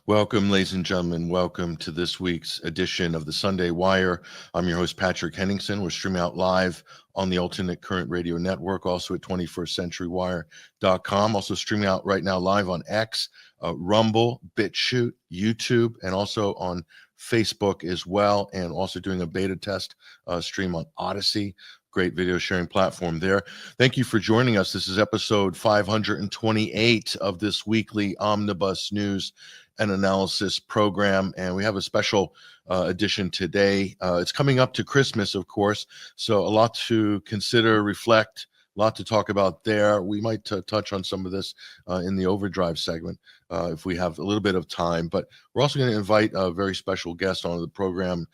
Welcome, ladies and gentlemen. Welcome to this week's edition of the Sunday Wire. I'm your host, Patrick Henningsen. We're streaming out live on the Alternate Current Radio Network, also at 21stcenturywire.com. Also streaming out right now live on X, Rumble, BitChute, YouTube, and also on Facebook as well, and also doing a beta test stream on Odyssey. Great video sharing platform there. Thank you for joining us. This is episode 528 of this weekly Omnibus News and Analysis program, and we have a special edition today. It's coming up to Christmas, of course, so a lot to consider, reflect, a lot to talk about there. We might touch on some of this in the Overdrive segment if we have a little bit of time, but we're also going to invite a very special guest onto the program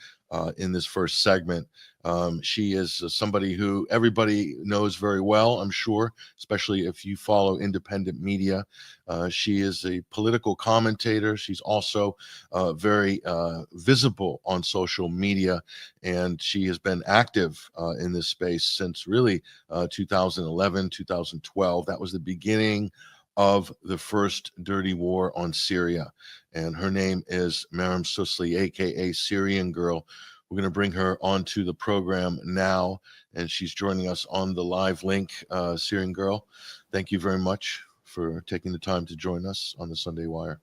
in this first segment. She is somebody who everybody knows very well, I'm sure, especially if you follow independent media. She is a political commentator. She's also very visible on social media, and she has been active in this space since really 2011, 2012. That was the beginning of the first dirty war on Syria. And her name is Maram Susli, aka Syrian Girl. We're going to bring her onto the program now, and she's joining us on the live link. Syrian Girl, thank you very much for taking the time to join us on the Sunday Wire.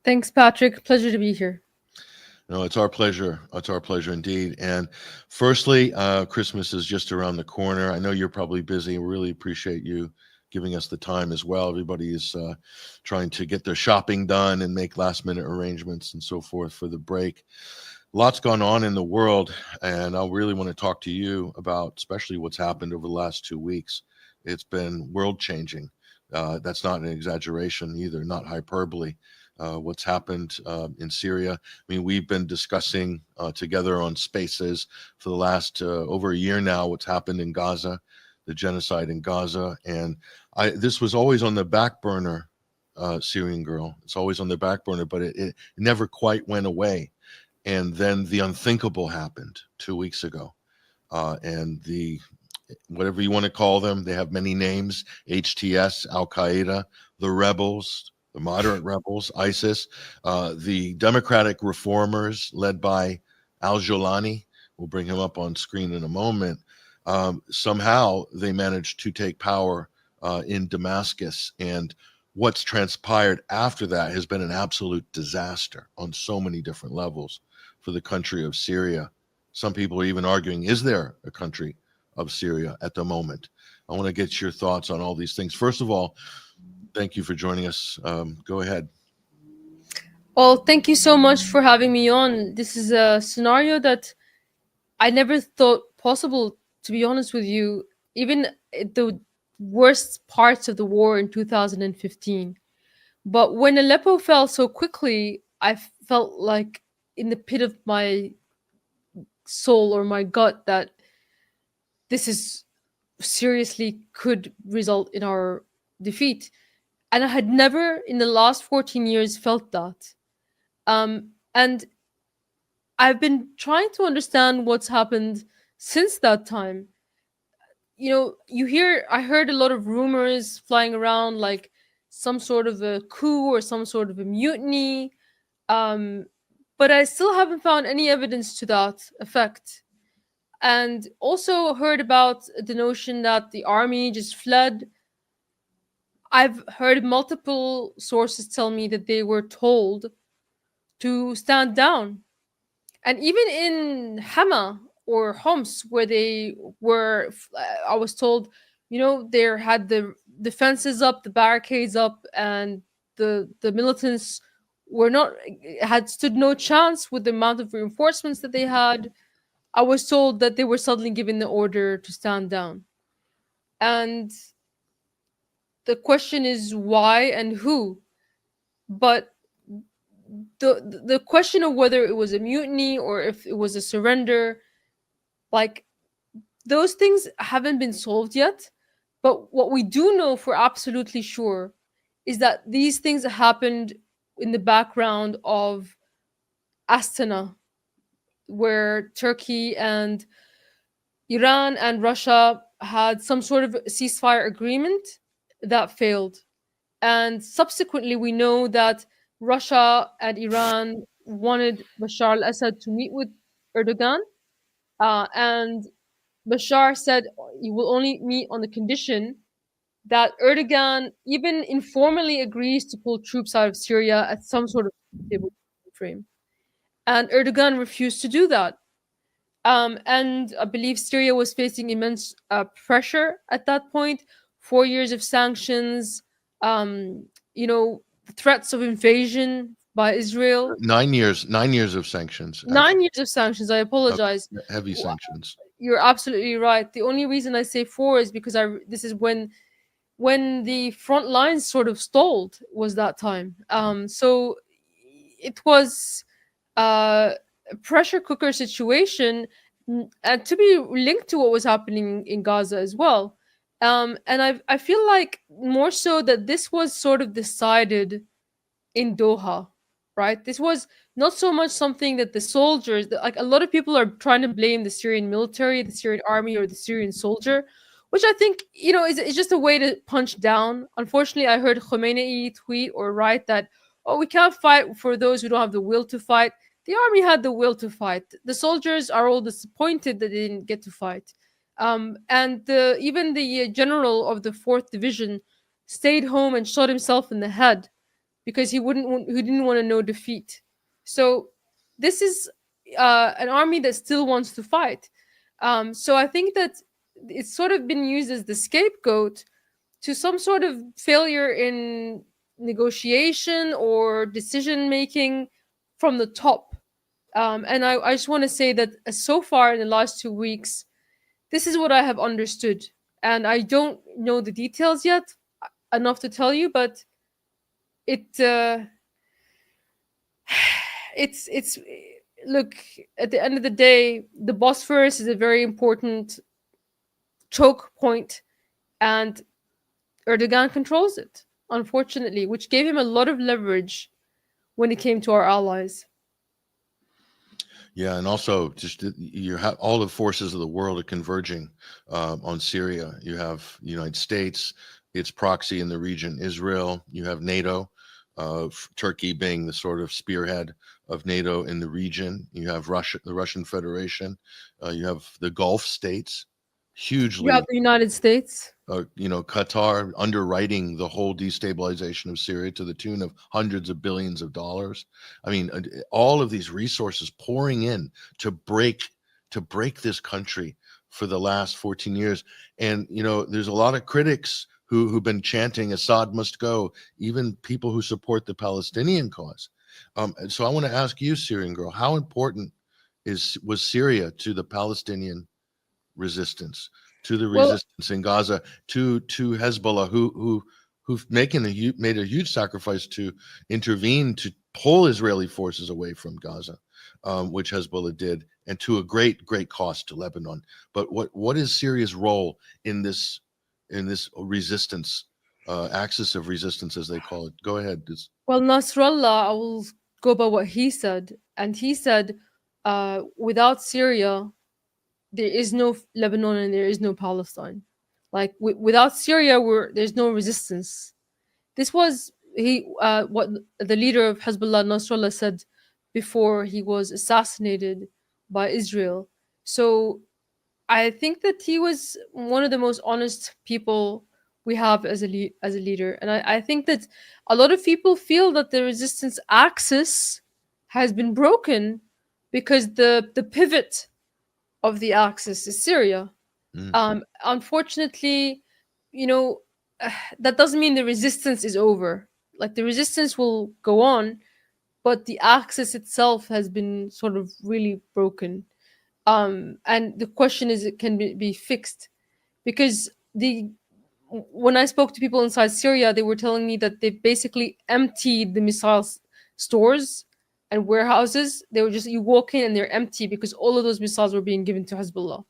Thanks, Patrick. Pleasure to be here. No, it's our pleasure. It's our pleasure indeed. And firstly, Christmas is just around the corner. I know you're probably busy. We really appreciate you giving us the time as well. Everybody is trying to get their shopping done and make last-minute arrangements and so forth for the break. Lots gone on in the world, and I really want to talk to you about especially what's happened over the last 2 weeks. It's been world-changing. That's not an exaggeration either, not hyperbole. What's happened in Syria. I mean, we've been discussing together on Spaces for the last over a year now what's happened in Gaza, the genocide in Gaza, and this was always on the back burner, Syrian Girl. It's always on the back burner, but it never quite went away. And then the unthinkable happened 2 weeks ago. And the, whatever you want to call them, they have many names, HTS, Al-Qaeda, the rebels, the moderate rebels, ISIS, the democratic reformers led by al-Jolani. We'll bring him up on screen in a moment. Somehow they managed to take power in Damascus, and what's transpired after that has been an absolute disaster on so many different levels for the country of Syria. Some people are even arguing, is there a country of Syria at the moment? I want to get your thoughts on all these things. First of all, thank you for joining us. Go ahead. Well, thank you so much for having me on. This is a scenario that I never thought possible, to be honest with you, even at the worst parts of the war in 2015. But when Aleppo fell so quickly, I felt like in the pit of my soul or my gut that this is seriously could result in our defeat. And I had never in the last 14 years felt that. And I've been trying to understand what's happened since that time. You know, I heard a lot of rumors flying around, like some sort of a coup or some sort of a mutiny. But I still haven't found any evidence to that effect. And also heard about the notion that the army just fled. I've heard multiple sources tell me that they were told to stand down. And even in Hama or Homs, where they were, I was told, they had the defenses up, the barricades up, and the militants were not, had stood no chance with the amount of reinforcements that they had. I was told that they were suddenly given the order to stand down. And the question is why and who. But the question of whether it was a mutiny or if it was a surrender, like, those things haven't been solved yet. But what we do know for absolutely sure is that these things happened in the background of Astana, where Turkey and Iran and Russia had some sort of ceasefire agreement that failed. And subsequently, we know that Russia and Iran wanted Bashar al-Assad to meet with Erdogan, and Bashar said he will only meet on the condition that Erdogan even informally agrees to pull troops out of Syria at some sort of stable frame. And Erdogan refused to do that. And I believe Syria was facing immense pressure at that point. 4 years of sanctions, um, threats of invasion by Israel. 9 years, 9 years of sanctions, actually. 9 years of sanctions. I Okay. apologize. Heavy sanctions. You're absolutely right. The only reason I say four is because this is when the front lines sort of stalled was that time. So it was a pressure cooker situation, and to be linked to what was happening in Gaza as well. And I feel like more so that this was sort of decided in Doha, right? This was not so much something that the soldiers, like a lot of people are trying to blame the Syrian military, the Syrian army, or the Syrian soldier, which I think, is just a way to punch down. Unfortunately, I heard Khomeini tweet or write that, oh, we can't fight for those who don't have the will to fight. The army had the will to fight. The soldiers are all disappointed that they didn't get to fight. And even the general of the 4th Division stayed home and shot himself in the head because he didn't want to know defeat. So this is an army that still wants to fight. So I think that it's sort of been used as the scapegoat to some sort of failure in negotiation or decision making from the top. And I just want to say that so far in the last 2 weeks, this is what I have understood. And I don't know the details yet enough to tell you, but it it's look, at the end of the day, the Bosphorus is a very important choke point, and Erdogan controls it, unfortunately, which gave him a lot of leverage when it came to our allies. Yeah, and also just you have all the forces of the world are converging on Syria. You have the United States, its proxy in the region, Israel. You have NATO, Turkey being the sort of spearhead of NATO in the region. You have Russia, the Russian Federation. You have the Gulf states, You have hugely. the United States. Qatar underwriting the whole destabilization of Syria to the tune of hundreds of billions of dollars. I mean, all of these resources pouring in to break this country for the last 14 years. And there's a lot of critics who've been chanting Assad must go, even people who support the Palestinian cause. And so I want to ask you, Syrian Girl, how important was Syria to the Palestinian resistance, to the Well, resistance in Gaza, to Hezbollah, who've made a huge sacrifice to intervene to pull Israeli forces away from Gaza, which Hezbollah did, and to a great cost to Lebanon. But what is Syria's role in this resistance, axis of resistance, as they call it? Go ahead. Nasrallah, I will go by what he said, and he said, without Syria, there is no Lebanon and there is no Palestine. Like without Syria, there's no resistance. This was what the leader of Hezbollah, Nasrallah, said before he was assassinated by Israel. So I think that he was one of the most honest people we have as as a leader, and I think that a lot of people feel that the resistance axis has been broken because the pivot of the axis is Syria. Unfortunately, you know, that doesn't mean the resistance is over. Like the resistance will go on, but the axis itself has been sort of really broken. And the question is, it can be fixed because the when I spoke to people inside Syria, they were telling me that they basically emptied the missile stores and warehouses. They were just, you walk in and they're empty because all of those missiles were being given to Hezbollah.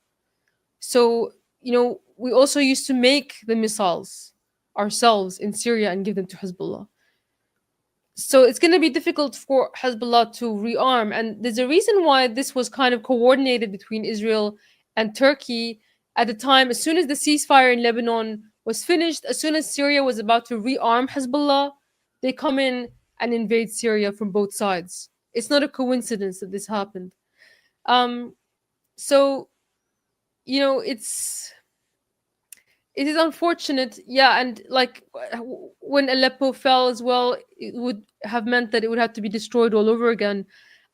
So, we also used to make the missiles ourselves in Syria and give them to Hezbollah. So it's going to be difficult for Hezbollah to rearm. And there's a reason why this was kind of coordinated between Israel and Turkey at the time. As soon as the ceasefire in Lebanon was finished, as soon as Syria was about to rearm Hezbollah, they come in and invade Syria from both sides. It's not a coincidence that this happened. Um, so it is unfortunate, yeah, and like when Aleppo fell as well, it would have meant that it would have to be destroyed all over again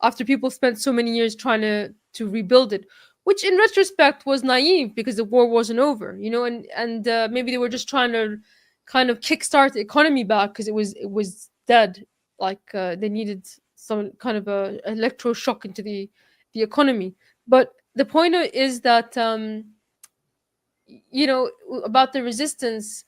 after people spent so many years trying to rebuild it, which in retrospect was naive because the war wasn't over, and maybe they were just trying to kind of kickstart the economy back because it was dead, like they needed some kind of a electroshock into the economy. But the point is that about the resistance,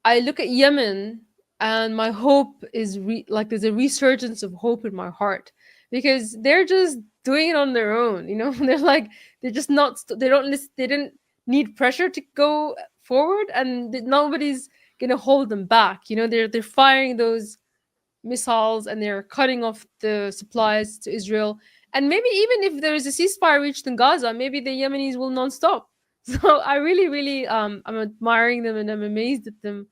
I look at Yemen and my hope is like there's a resurgence of hope in my heart because they're just doing it on their own. They're like they're just not they don't listen, they didn't need pressure to go forward, and nobody's gonna hold them back. They're firing those missiles and they're cutting off the supplies to Israel. And maybe even if there is a ceasefire reached in Gaza, maybe the Yemenis will not stop. So I really, really, I'm admiring them and I'm amazed at them.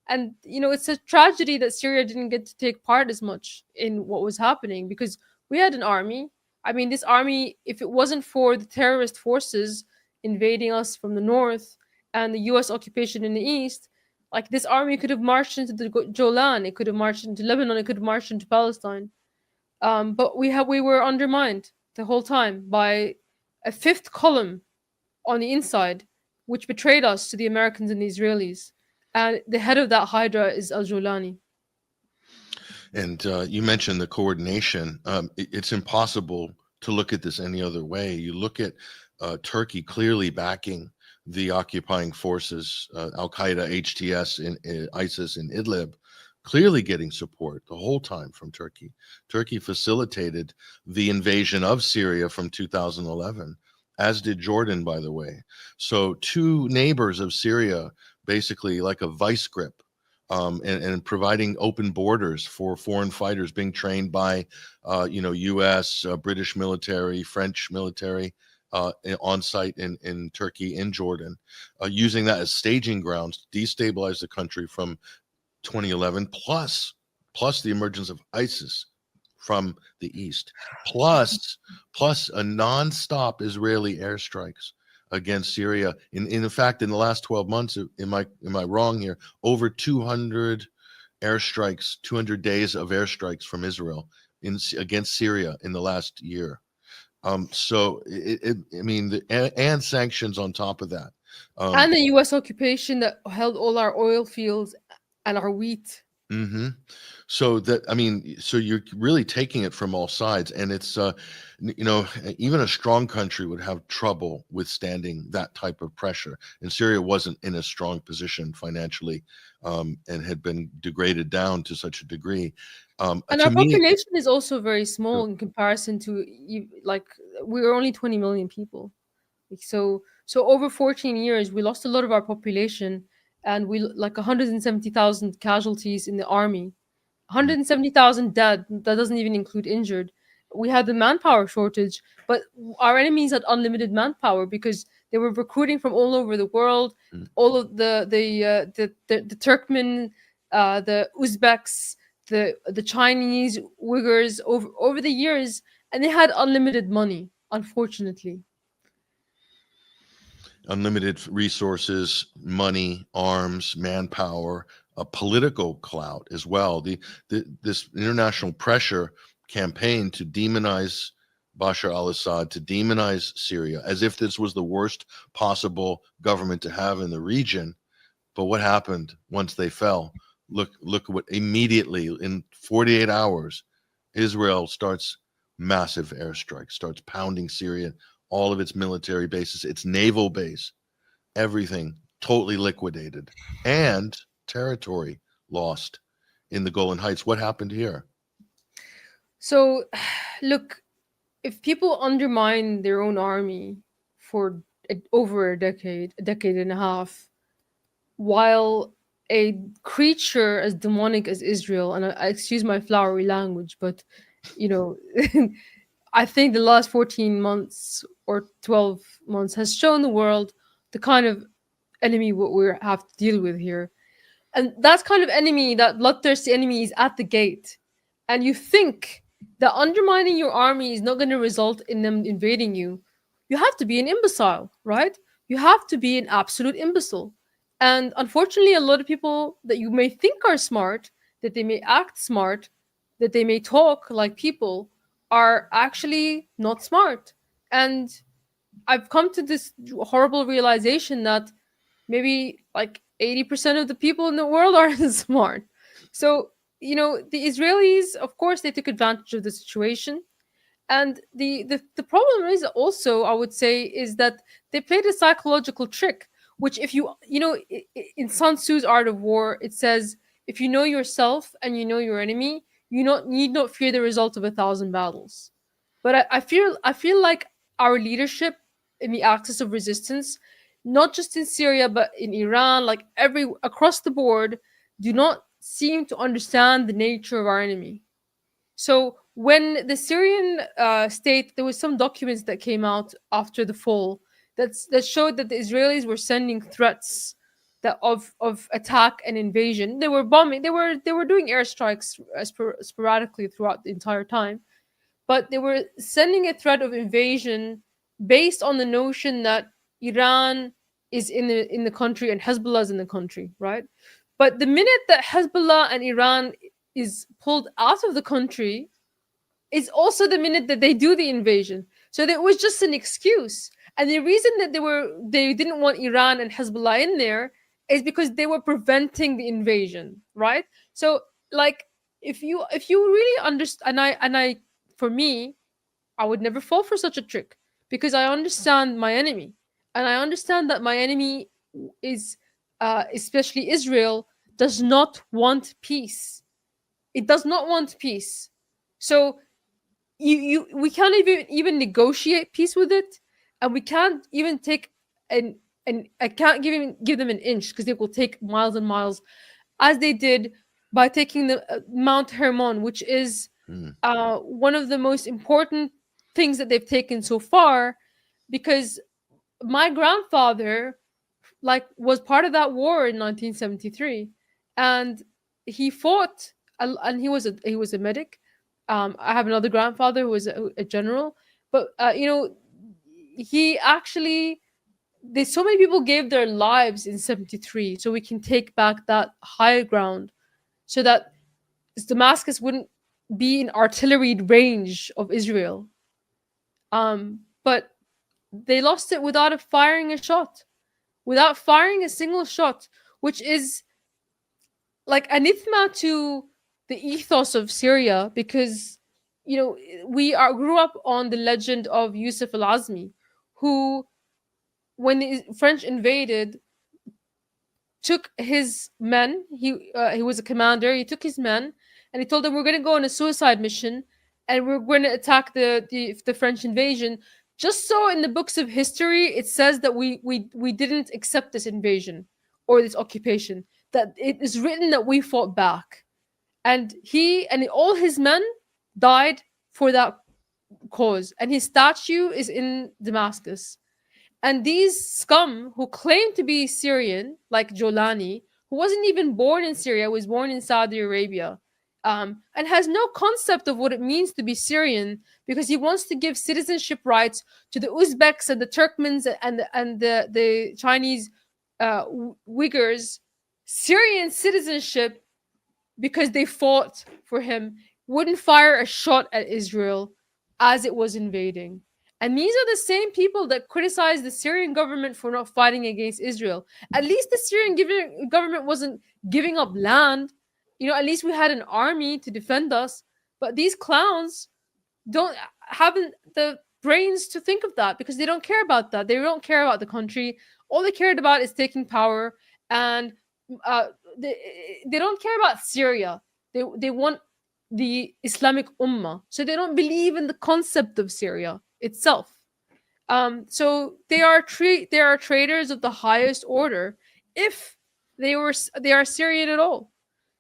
And it's a tragedy that Syria didn't get to take part as much in what was happening because we had an army. I mean, this army, if it wasn't for the terrorist forces invading us from the north and the U.S. occupation in the east, like this army could have marched into the Jolan, it could have marched into Lebanon, it could have marched into Palestine. But we were undermined the whole time by a fifth column on the inside, which betrayed us to the Americans and the Israelis. And the head of that Hydra is Al Jolani. And you mentioned the coordination. It's impossible to look at this any other way. You look at Turkey clearly backing the occupying forces, Al Qaeda, HTS, in ISIS in Idlib, clearly getting support the whole time from Turkey. Turkey facilitated the invasion of Syria from 2011, as did Jordan, by the way. So two neighbors of Syria, basically like a vice grip, and providing open borders for foreign fighters being trained by, U.S., British military, French military, on site in Turkey, in Jordan, using that as staging grounds to destabilize the country from 2011, plus the emergence of ISIS from the east, plus a nonstop Israeli airstrikes against Syria. In fact, in the last 12 months, am I wrong here? Over 200 airstrikes, 200 days of airstrikes from Israel against Syria in the last year. So and sanctions on top of that. And the U.S. occupation that held all our oil fields and our wheat. Mm-hmm. So you're really taking it from all sides, and it's even a strong country would have trouble withstanding that type of pressure. And Syria wasn't in a strong position financially, and had been degraded down to such a degree. And to our me, population is also very small in comparison to like we're only 20 million people. So over 14 years, we lost a lot of our population, and we like 170,000 casualties in the army, 170,000 dead. That doesn't even include injured. We had the manpower shortage, but our enemies had unlimited manpower because they were recruiting from all over the world. Mm. All of the Turkmen, the Uzbeks, the Chinese, Uyghurs over the years, and they had unlimited money. Unfortunately. Unlimited resources, money, arms, manpower, a political clout as well. This international pressure campaign to demonize Bashar al-Assad, to demonize Syria, as if this was the worst possible government to have in the region. But what happened once they fell? Look what immediately in 48 hours, Israel starts massive airstrikes, starts pounding Syria, all of its military bases, its naval base, everything totally liquidated, and territory lost in the Golan Heights. What happened here? So, look, if people undermine their own army for over a decade and a half, while a creature as demonic as Israel, and I excuse my flowery language, but you know, I think the last 14 months or 12 months has shown the world the kind of enemy what we have to deal with here. And that kind of enemy, that bloodthirsty enemy, is at the gate. and you think that undermining your army is not going to result in them invading you, you have to be an imbecile, right? You have to be an absolute imbecile. And unfortunately, a lot of people that you may think are smart, that they may act smart, that they may talk like people, are actually not smart. And I've come to this horrible realization that maybe like 80% of the people in the world aren't smart. So, the Israelis, of course, they took advantage of the situation. And the problem is also, I would say, is that they played a psychological trick, which, if in Sun Tzu's Art of War, it says, if you know yourself and you know your enemy, you not need not fear the result of 1,000 battles. But I feel like our leadership in the axis of resistance, not just in Syria but in Iran, like every across the board, do not seem to understand the nature of our enemy. So when the Syrian state, there was some documents that came out after the fall that showed that the Israelis were sending threats that of attack and invasion. They were bombing. They were doing airstrikes sporadically throughout the entire time, but they were sending a threat of invasion based on the notion that Iran is in the country and Hezbollah is in the country, right? But the minute that Hezbollah and Iran is pulled out of the country, is also the minute that they do the invasion. So that was just an excuse. And the reason that they didn't want Iran and Hezbollah in there is because they were preventing the invasion, right? So, like, if you really understand, and I for me, I would never fall for such a trick, because I understand my enemy, and I understand that my enemy is, especially Israel, does not want peace. It does not want peace. So we can't even negotiate peace with it, and we can't even take an and I can't give them an inch, because they will take miles and miles, as they did by taking the Mount Hermon, which is Mm. one of the most important things that they've taken so far, because my grandfather, like, was part of that war in 1973, and he fought, and he was a medic. I have another grandfather who was a general, but he actually, there's so many people gave their lives in 73 so we can take back that high ground, so that Damascus wouldn't be in artillery range of Israel. But they lost it without firing a shot, without firing a single shot, which is like anathema to the ethos of Syria, because we grew up on the legend of Yusuf al-Azmi, who, when the French invaded, took his men. He was a commander. He took his men and he told them, "We're going to go on a suicide mission, and we're going to attack the French invasion." Just so in the books of history, it says that we didn't accept this invasion or this occupation. That it is written that we fought back, and he and all his men died for that cause. And his statue is in Damascus. And these scum who claim to be Syrian, like Jolani, who wasn't even born in Syria, was born in Saudi Arabia, and has no concept of what it means to be Syrian, because he wants to give citizenship rights to the Uzbeks and the Turkmens and the Chinese Uyghurs Syrian citizenship, because they fought for him, wouldn't fire a shot at Israel as it was invading. And these are the same people that criticize the Syrian government for not fighting against Israel. At least the Syrian government wasn't giving up land. At least we had an army to defend us. But these clowns haven't the brains to think of that, because they don't care about that. They don't care about the country. All they cared about is taking power, and uh, they, they don't care about Syria. They want the Islamic Ummah. So they don't believe in the concept of Syria itself. So they are traitors of the highest order, if they are Syrian at all.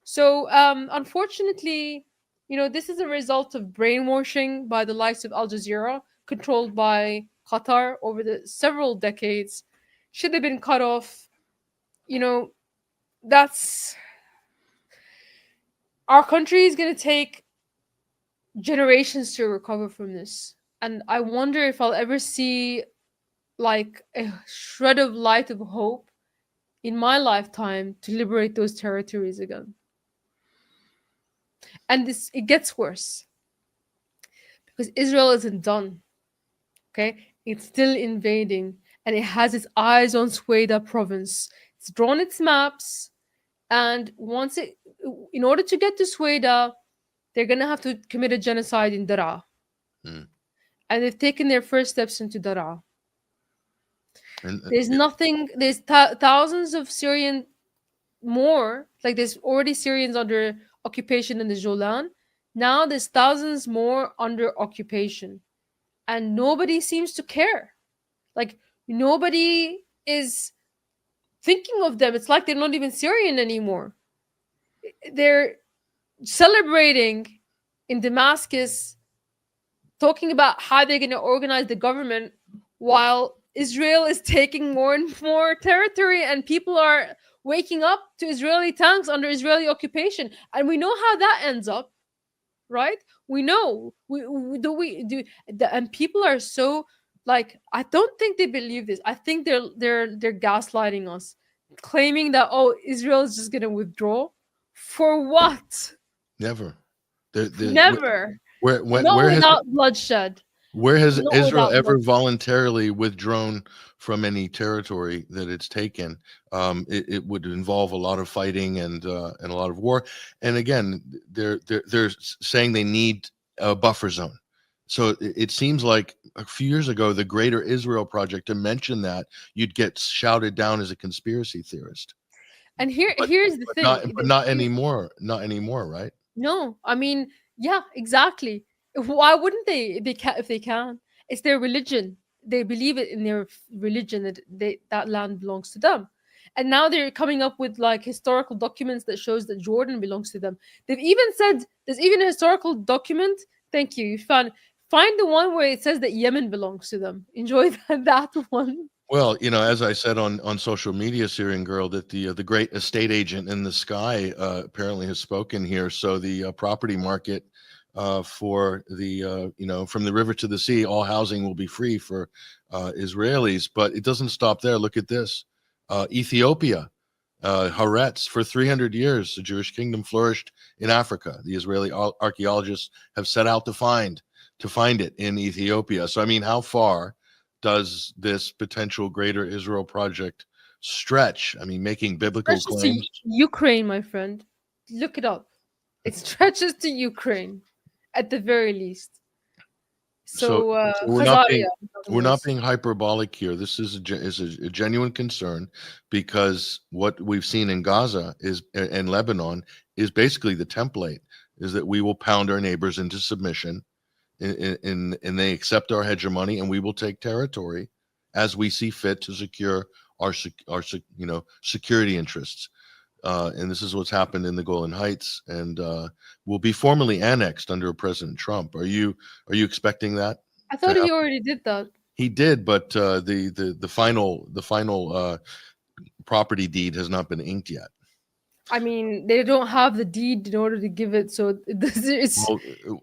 So unfortunately, this is a result of brainwashing by the likes of Al Jazeera, controlled by Qatar over the several decades. Should have been cut off. You know, that's Our country is going to take generations to recover from this. And I wonder if I'll ever see like a shred of light of hope in my lifetime to liberate those territories again. And this it gets worse because Israel isn't done. Okay, it's still invading, and it has its eyes on Sweda province. It's drawn its maps, and once it, in order to get to Sweda, they're gonna have to commit a genocide in Daraa, Mm. and they've taken their first steps into Daraa. And There's nothing. There's thousands of Syrian more. Like there's already Syrians under occupation in the Jolan. Now there's thousands more under occupation, and nobody seems to care. Like nobody is thinking of them. It's like they're not even Syrian anymore. They're celebrating in Damascus, talking about how they're going to organize the government while Israel is taking more and more territory and people are waking up to Israeli tanks under Israeli occupation. And we know how that ends up, right? We know. And people are so like I don't think they believe this. I think they're gaslighting us, claiming that oh Israel is just gonna withdraw. For what? never. Never. Not Where has without bloodshed. Not Israel without ever bloodshed. voluntarily withdrawn from any territory that it's taken? It would involve a lot of fighting and a lot of war. And again, they're saying they need a buffer zone. So it seems like a few years ago, the Greater Israel Project, to mention that, you'd get shouted down as a conspiracy theorist. And But here's the thing. but not anymore. Not anymore, right? No, I mean, yeah, exactly. Why wouldn't they? They can if they can. It's their religion. They believe it in their religion that that land belongs to them. And now they're coming up with like historical documents that shows that Jordan belongs to them. They've even said there's even a historical document. Thank you. You find the one where it says that Yemen belongs to them. Enjoy that one. Well, as I said on social media, Syrian Girl, that the great estate agent in the sky apparently has spoken here. So the property market for the from the river to the sea, all housing will be free for Israelis. But it doesn't stop there. Look at this, Ethiopia, Haaretz. For 300 years, the Jewish kingdom flourished in Africa. The Israeli archaeologists have set out to find it in Ethiopia. So I mean, how far does this potential Greater Israel project stretch? I mean, making biblical Stretches to claims. Ukraine, my friend. Look it up. It stretches to Ukraine, at the very least. So, So so we're not being Khazaria, in other words. hyperbolic here. This is a genuine concern, because what we've seen in Gaza is and Lebanon is basically the template, is that we will pound our neighbors into submission, and they accept our hegemony, and we will take territory as we see fit to secure our security interests. And this is what's happened in the Golan Heights, and will be formally annexed under President Trump. Are you expecting that I to thought happen? he already did that. He did, but the final property deed has not been inked yet. I mean, they don't have the deed in order to give it, so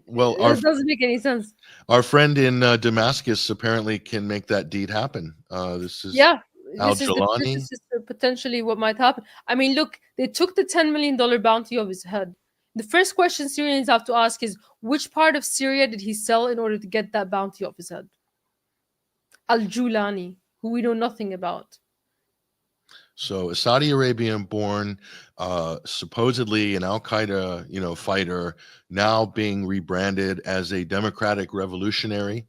Well, it doesn't make any sense. our friend in Damascus apparently can make that deed happen. This is Yeah, Al this Jalani. is potentially what might happen. I mean, look, they took the $10 million bounty off his head. The first question Syrians have to ask is, which part of Syria did he sell in order to get that bounty off his head? Al Julani, who we know nothing about. So a Saudi Arabian born, supposedly an Al Qaeda, fighter, now being rebranded as a democratic revolutionary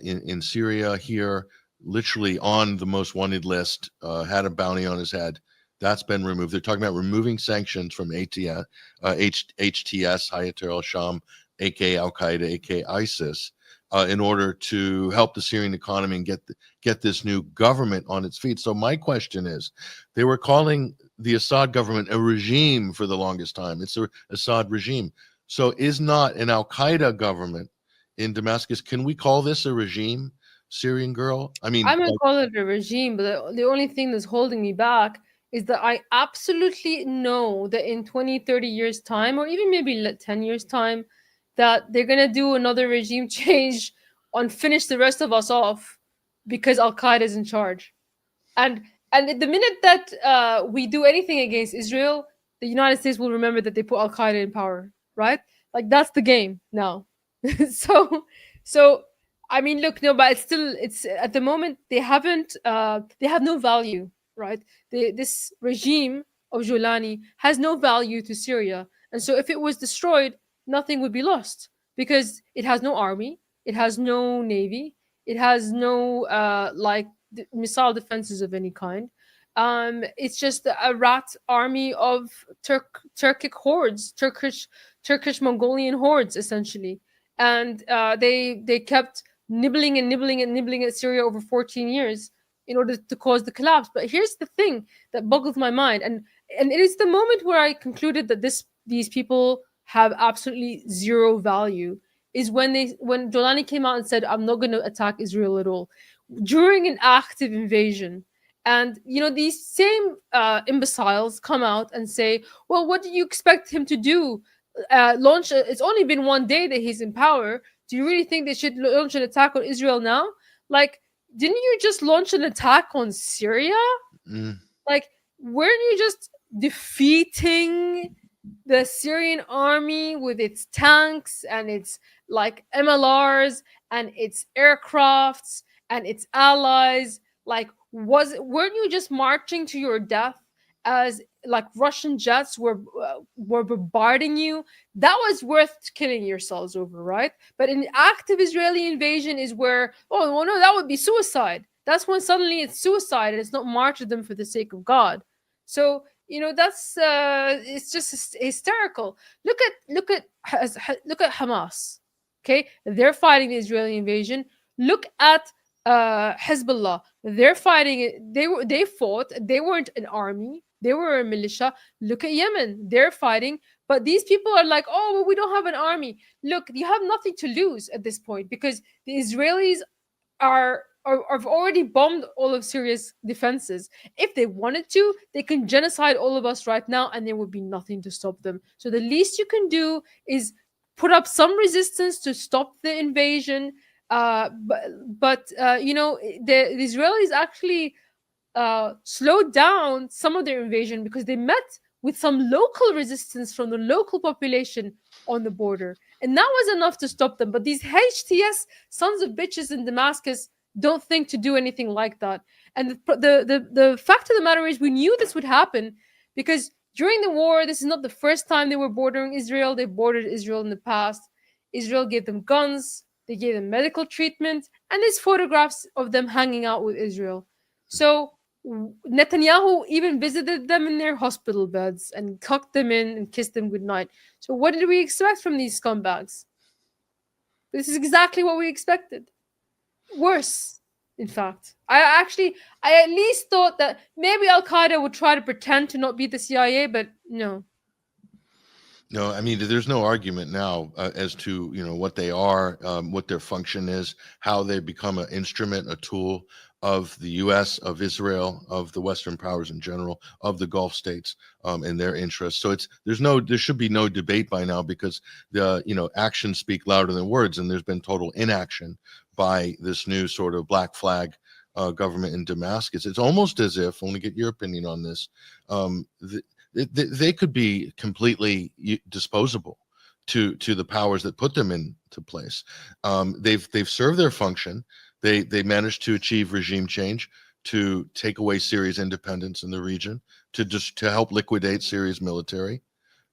in Syria here, literally on the most wanted list, had a bounty on his head. That's been removed. They're talking about removing sanctions from HTS, Hayat al-Sham, aka Al Qaeda, aka ISIS, in order to help the Syrian economy and get this new government on its feet. So my question is, they were calling the Assad government a regime for the longest time. It's a Assad regime. So is not an Al Qaeda government in Damascus? Can we call this a regime, Syrian Girl? I mean, I'm gonna call it a regime, but the only thing that's holding me back is that I absolutely know that in 20, 30 years' time, or even maybe 10 years' time, that they're gonna do another regime change and finish the rest of us off because Al Qaeda is in charge. And the minute that we do anything against Israel, the United States will remember that they put Al Qaeda in power, right? Like that's the game now. so so I mean, look, no, but it's at the moment they have no value, right? This regime of Jolani has no value to Syria, and so if it was destroyed, nothing would be lost because it has no army, it has no navy, it has no missile defenses of any kind. It's just a rat army of Turkic hordes, Turkish Mongolian hordes, essentially, and they kept nibbling and nibbling and nibbling at Syria over 14 years in order to cause the collapse. But here's the thing that boggles my mind, and it is the moment where I concluded that these people have absolutely zero value. Is when Jolani came out and said, "I'm not going to attack Israel at all," during an active invasion. And these same imbeciles come out and say, "Well, what do you expect him to do? It's only been one day that he's in power. Do you really think they should launch an attack on Israel now? Like, didn't you just launch an attack on Syria? Mm. Like, weren't you just defeating the Syrian army with its tanks and its like MLRs and its aircrafts and its allies? Like, weren't you just marching to your death as like Russian jets were bombarding you? That was worth killing yourselves over, right? But an active Israeli invasion is where, oh well, no, that would be suicide. That's when suddenly it's suicide and it's not martyrdom for the sake of God. So that's it's just hysterical. Look at Hamas. Okay, they're fighting the Israeli invasion. Look at Hezbollah. They're fighting it. They fought. They weren't an army. They were a militia. Look at Yemen. They're fighting. But these people are like, oh, well, we don't have an army. Look, you have nothing to lose at this point because the Israelis have already bombed all of Syria's defenses. If they wanted to, they can genocide all of us right now, and there would be nothing to stop them. So the least you can do is put up some resistance to stop the invasion. The Israelis actually slowed down some of their invasion because they met with some local resistance from the local population on the border, and that was enough to stop them. But these HTS sons of bitches in Damascus don't think to do anything like that. And the fact of the matter is, we knew this would happen because during the war, this is not the first time they were bordering Israel. They bordered Israel in the past. Israel gave them guns, they gave them medical treatment, and there's photographs of them hanging out with Israel. So Netanyahu even visited them in their hospital beds and tucked them in and kissed them goodnight. So what did we expect from these scumbags? This is exactly what we expected. Worse, in fact. I at least thought that maybe Al Qaeda would try to pretend to not be the CIA, but no. No, I mean, there's no argument now as to what they are, what their function is, how they become an instrument, a tool of the U.S., of Israel, of the Western powers in general, of the Gulf states, and their interests. So there should be no debate by now because the actions speak louder than words, and there's been total inaction by this new sort of black flag government in Damascus. It's almost as if, I want to get your opinion on this, they could be completely disposable to the powers that put them into place. They've served their function. They managed to achieve regime change, to take away Syria's independence in the region, to help liquidate Syria's military.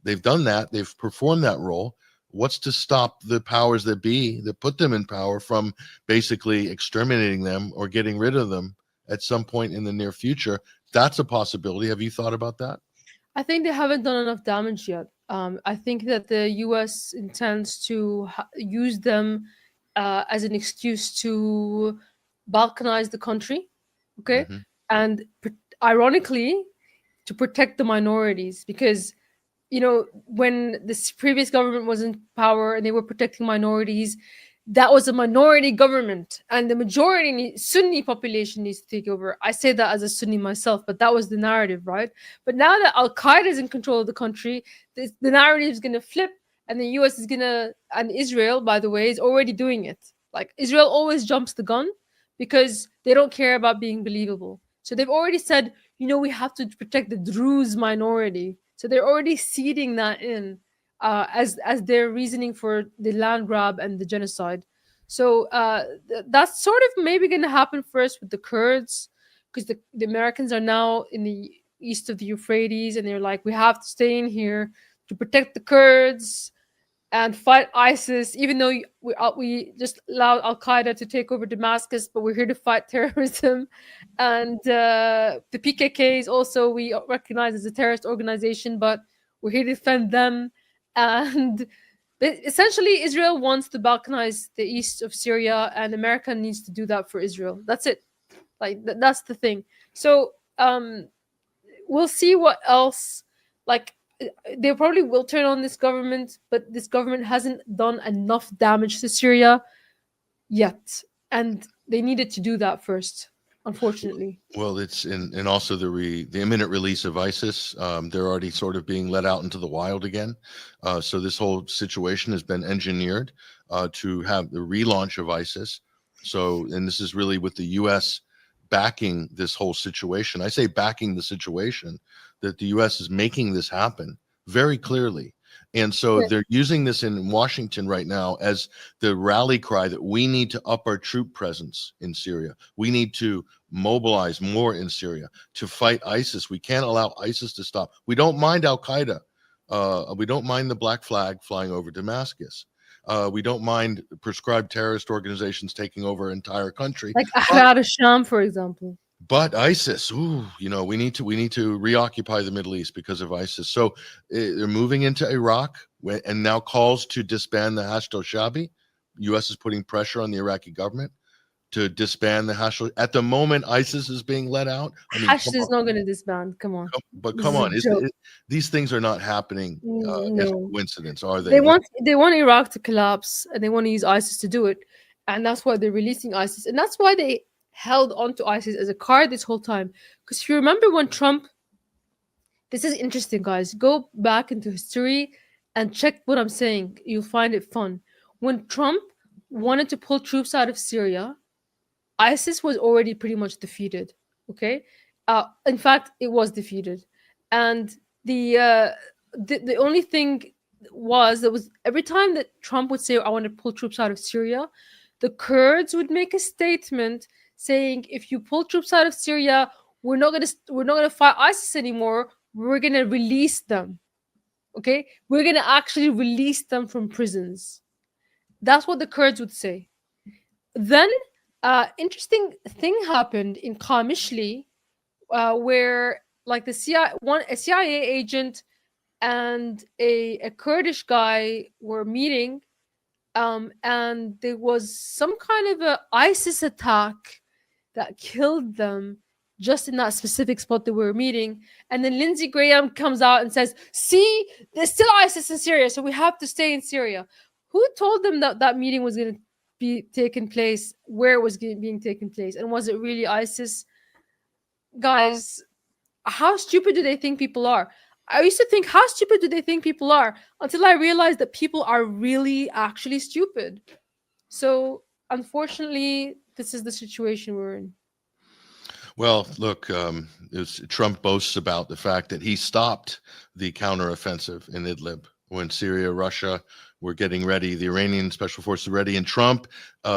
They've done that. They've performed that role. What's to stop the powers that be that put them in power from basically exterminating them or getting rid of them at some point in the near future? That's a possibility. Have you thought about that? I think they haven't done enough damage yet. I think that the U.S. intends to use them as an excuse to balkanize the country, okay? Mm-hmm. And ironically, to protect the minorities, because when this previous government was in power and they were protecting minorities, that was a minority government, and the majority Sunni population needs to take over. I say that as a Sunni myself, but that was the narrative, right? But now that Al Qaeda is in control of the country, the narrative is going to flip, and the US is gonna, and Israel, by the way, is already doing it. Like, Israel always jumps the gun because they don't care about being believable. So they've already said, we have to protect the Druze minority. So they're already seeding that in, as their reasoning for the land grab and the genocide. So that's sort of maybe going to happen first with the Kurds, because the Americans are now in the east of the Euphrates, and they're like, we have to stay in here to protect the Kurds and fight ISIS, even though we just allowed Al Qaeda to take over Damascus, but we're here to fight terrorism. And the PKK is also, we recognize as a terrorist organization, but we're here to defend them. And essentially, Israel wants to balkanize the east of Syria, and America needs to do that for Israel. That's it. Like, that's the thing. So we'll see what else. Like, they probably will turn on this government, but this government hasn't done enough damage to Syria yet, and they needed to do that first, unfortunately. Well, it's and also the imminent release of ISIS. They're already sort of being let out into the wild again. So this whole situation has been engineered to have the relaunch of ISIS. So, and this is really with the U.S. backing this whole situation. I say backing the situation, that the U.S. is making this happen very clearly. And so they're using this in Washington right now as the rally cry that we need to up our troop presence in Syria. We need to mobilize more in Syria to fight ISIS. We can't allow ISIS to stop. We don't mind Al Qaeda. We don't mind the black flag flying over Damascus. We don't mind prescribed terrorist organizations taking over an entire country. Like Ahrar al-Sham, for example. But ISIS, we need to reoccupy the Middle East because of ISIS. So they're moving into Iraq, and now calls to disband the Hashd al-Shabi. U.S. is putting pressure on the Iraqi government to disband the Hashd. At the moment, ISIS is being let out. Hashd is not going to disband. Come on. But come on, these things are not happening as a coincidence, are they? They want Iraq to collapse, and they want to use ISIS to do it, and that's why they're releasing ISIS, and that's why they held onto ISIS as a card this whole time. Because if you remember when Trump, this is interesting, guys, go back into history and check what I'm saying. You'll find it fun. When Trump wanted to pull troops out of Syria, ISIS was already pretty much defeated. Okay, in fact, it was defeated, and the only thing was every time that Trump would say, "I want to pull troops out of Syria," the Kurds would make a statement saying, if you pull troops out of Syria, we're not gonna fight ISIS anymore. We're gonna release them. Okay, we're gonna actually release them from prisons. That's what the Kurds would say. Then, interesting thing happened in Qamishli, where like a CIA agent and a Kurdish guy were meeting, and there was some kind of a ISIS attack that killed them just in that specific spot that we were meeting. And then Lindsey Graham comes out and says, see, there's still ISIS in Syria, so we have to stay in Syria. Who told them that that meeting was going to be taking place, where it was being taken place, and was it really ISIS? Guys, how stupid do they think people are? I used to think, how stupid do they think people are? Until I realized that people are really actually stupid. So, unfortunately, this is the situation we're in. Well, look, Trump boasts about the fact that he stopped the counteroffensive in Idlib when Syria, Russia were getting ready. The Iranian special forces were ready, and Trump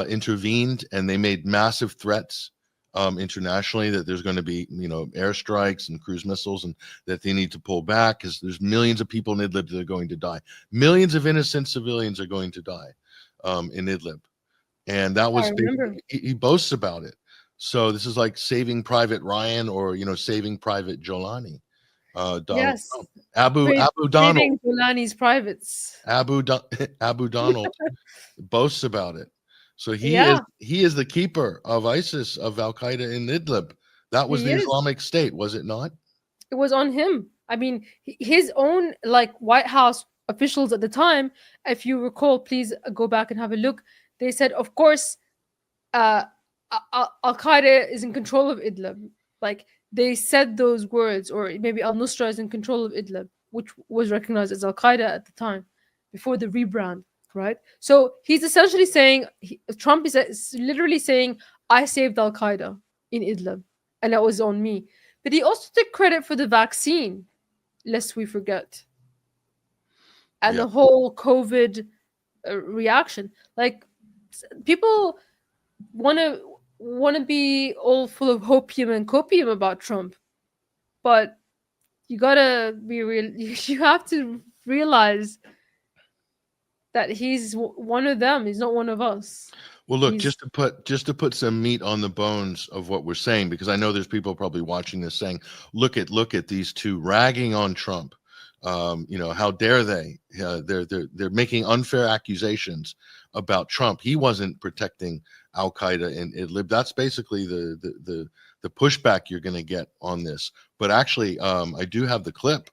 intervened, and they made massive threats internationally that there's going to be, airstrikes and cruise missiles, and that they need to pull back because there's millions of people in Idlib that are going to die. Millions of innocent civilians are going to die in Idlib. And that was, he boasts about it. So this is like Saving Private Ryan or, Saving Private Jolani. Yes. Abu Donald. Saving Jolani's privates. Abu Donald boasts about it. So he is the keeper of ISIS, of Al Qaeda in Idlib. That was the Islamic State, was it not? It was on him. I mean, his own White House officials at the time, if you recall, please go back and have a look. They said, of course, Al Qaeda is in control of Idlib. They said those words, or maybe Al Nusra is in control of Idlib, which was recognized as Al Qaeda at the time. before the rebrand, right? So he's essentially saying, Trump is literally saying, I saved Al Qaeda in Idlib, and that was on me. But he also took credit for the vaccine, lest we forget, and Yeah. the whole COVID reaction. Like, people want to be all full of hopium and copium about Trump, but you gotta be real. You have to realize that he's one of them. He's not one of us. Well, look, He's just to put some meat on the bones of what we're saying, because I know there's people probably watching this saying, look at these two ragging on Trump. How dare they? They're making unfair accusations about Trump. He wasn't protecting Al Qaeda in Idlib. That's basically the pushback you're going to get on this. But actually, I do have the clip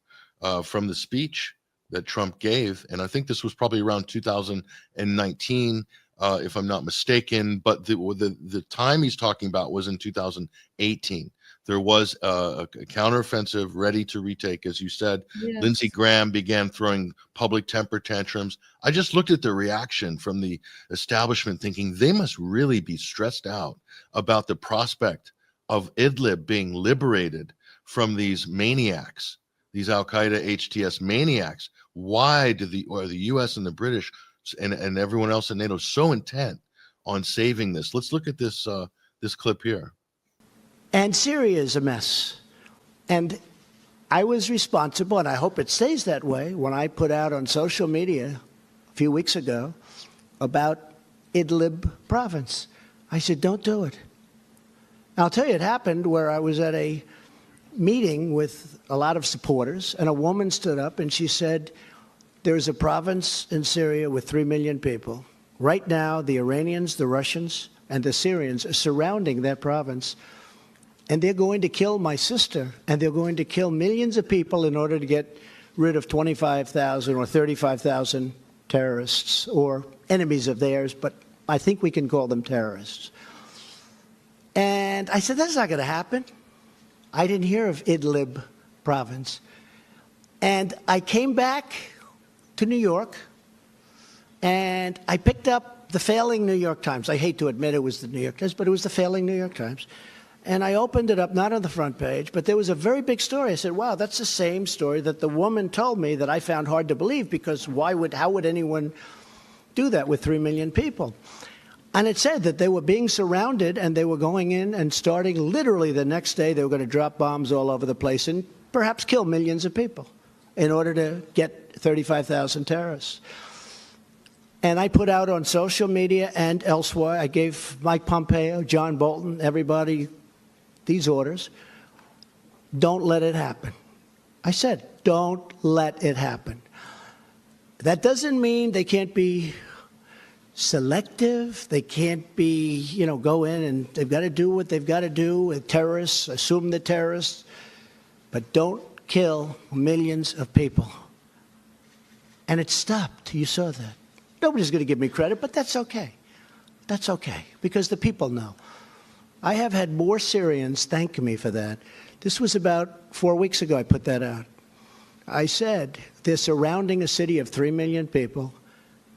from the speech that Trump gave, and I think this was probably around 2019. If I'm not mistaken, but the time he's talking about was in 2018. There was a counteroffensive ready to retake, as you said. yes. Lindsey Graham began throwing public temper tantrums. I just looked at the reaction from the establishment, thinking they must really be stressed out about the prospect of Idlib being liberated from these maniacs, these Al Qaeda HTS maniacs. Why do the U.S. and the British and everyone else in NATO so intent on saving this? Let's look at this clip here. And Syria is a mess. And I was responsible, and I hope it stays that way, when I put out on social media a few weeks ago about Idlib province. I said, don't do it. I'll tell you, it happened where I was at a meeting with a lot of supporters, and a woman stood up and she said, there's a province in Syria with 3 million people. Right now, the Iranians, the Russians, and the Syrians are surrounding that province. And they're going to kill my sister, and they're going to kill millions of people in order to get rid of 25,000 or 35,000 terrorists or enemies of theirs, but I think we can call them terrorists. And I said, that's not going to happen. I didn't hear of Idlib province. And I came back to New York, and I picked up the failing New York Times. I hate to admit it was the New York Times, but it was the failing New York Times. And I opened it up, not on the front page, but there was a very big story. I said, wow, that's the same story that the woman told me that I found hard to believe, because how would anyone do that with 3 million people? And it said that they were being surrounded, and they were going in and starting literally the next day, they were going to drop bombs all over the place and perhaps kill millions of people in order to get 35,000 terrorists. And I put out on social media and elsewhere, I gave Mike Pompeo, John Bolton, everybody these orders. Don't let it happen. I said, don't let it happen. That doesn't mean they can't be selective. They can't be, go in and they've got to do what they've got to do with terrorists, assume they're terrorists, but don't kill millions of people. And it stopped. You saw that. Nobody's going to give me credit, but that's okay. That's okay, because the people know. I have had more Syrians thank me for that. This was about 4 weeks ago I put that out. I said, they're surrounding a city of 3 million people.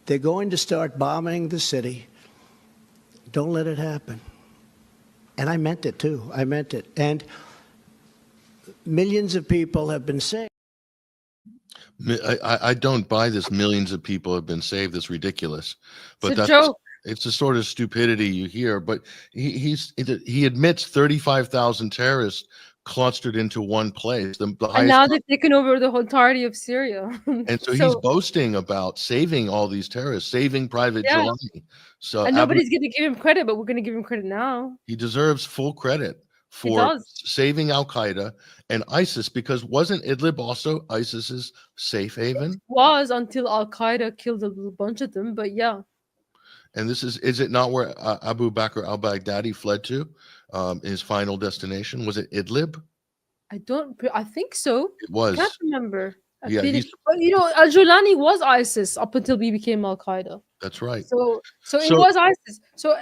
They're going to start bombing the city. Don't let it happen. And I meant it, too. I meant it. And millions of people have been saved. I don't buy this. Millions of people have been saved. It's ridiculous. But it's a joke. It's the sort of stupidity you hear. But he admits 35,000 terrorists clustered into one place. And now they've taken over the whole entirety of Syria. And so he's boasting about saving all these terrorists, saving Private Jelani. So and nobody's going to give him credit, but we're going to give him credit now. He deserves full credit for saving Al Qaeda and ISIS, because wasn't Idlib also ISIS's safe haven? It was, until Al Qaeda killed a bunch of them, but yeah. And this is it not where Abu Bakr al-Baghdadi fled to? His final destination? Was it Idlib? I think so. It was. I can't remember. But Al-Julani was ISIS up until we became Al Qaeda. That's right. So it was ISIS. So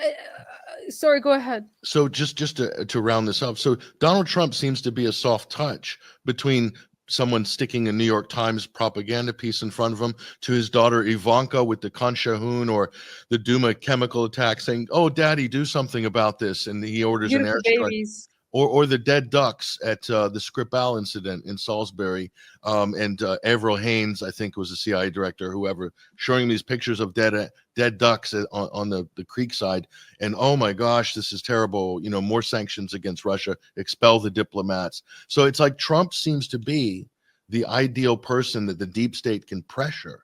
sorry, go ahead. So just to round this up, so Donald Trump seems to be a soft touch between someone sticking a New York Times propaganda piece in front of him, to his daughter Ivanka with the Khan Shahun or the Duma chemical attack saying, "Oh, Daddy, do something about this," and he orders an Beautiful airstrike. babies. Or the dead ducks at the Skripal incident in Salisbury, and Avril Haines, I think, was the CIA director, whoever, showing these pictures of dead ducks on the creek side, and oh my gosh, this is terrible. More sanctions against Russia, expel the diplomats. So it's like Trump seems to be the ideal person that the deep state can pressure.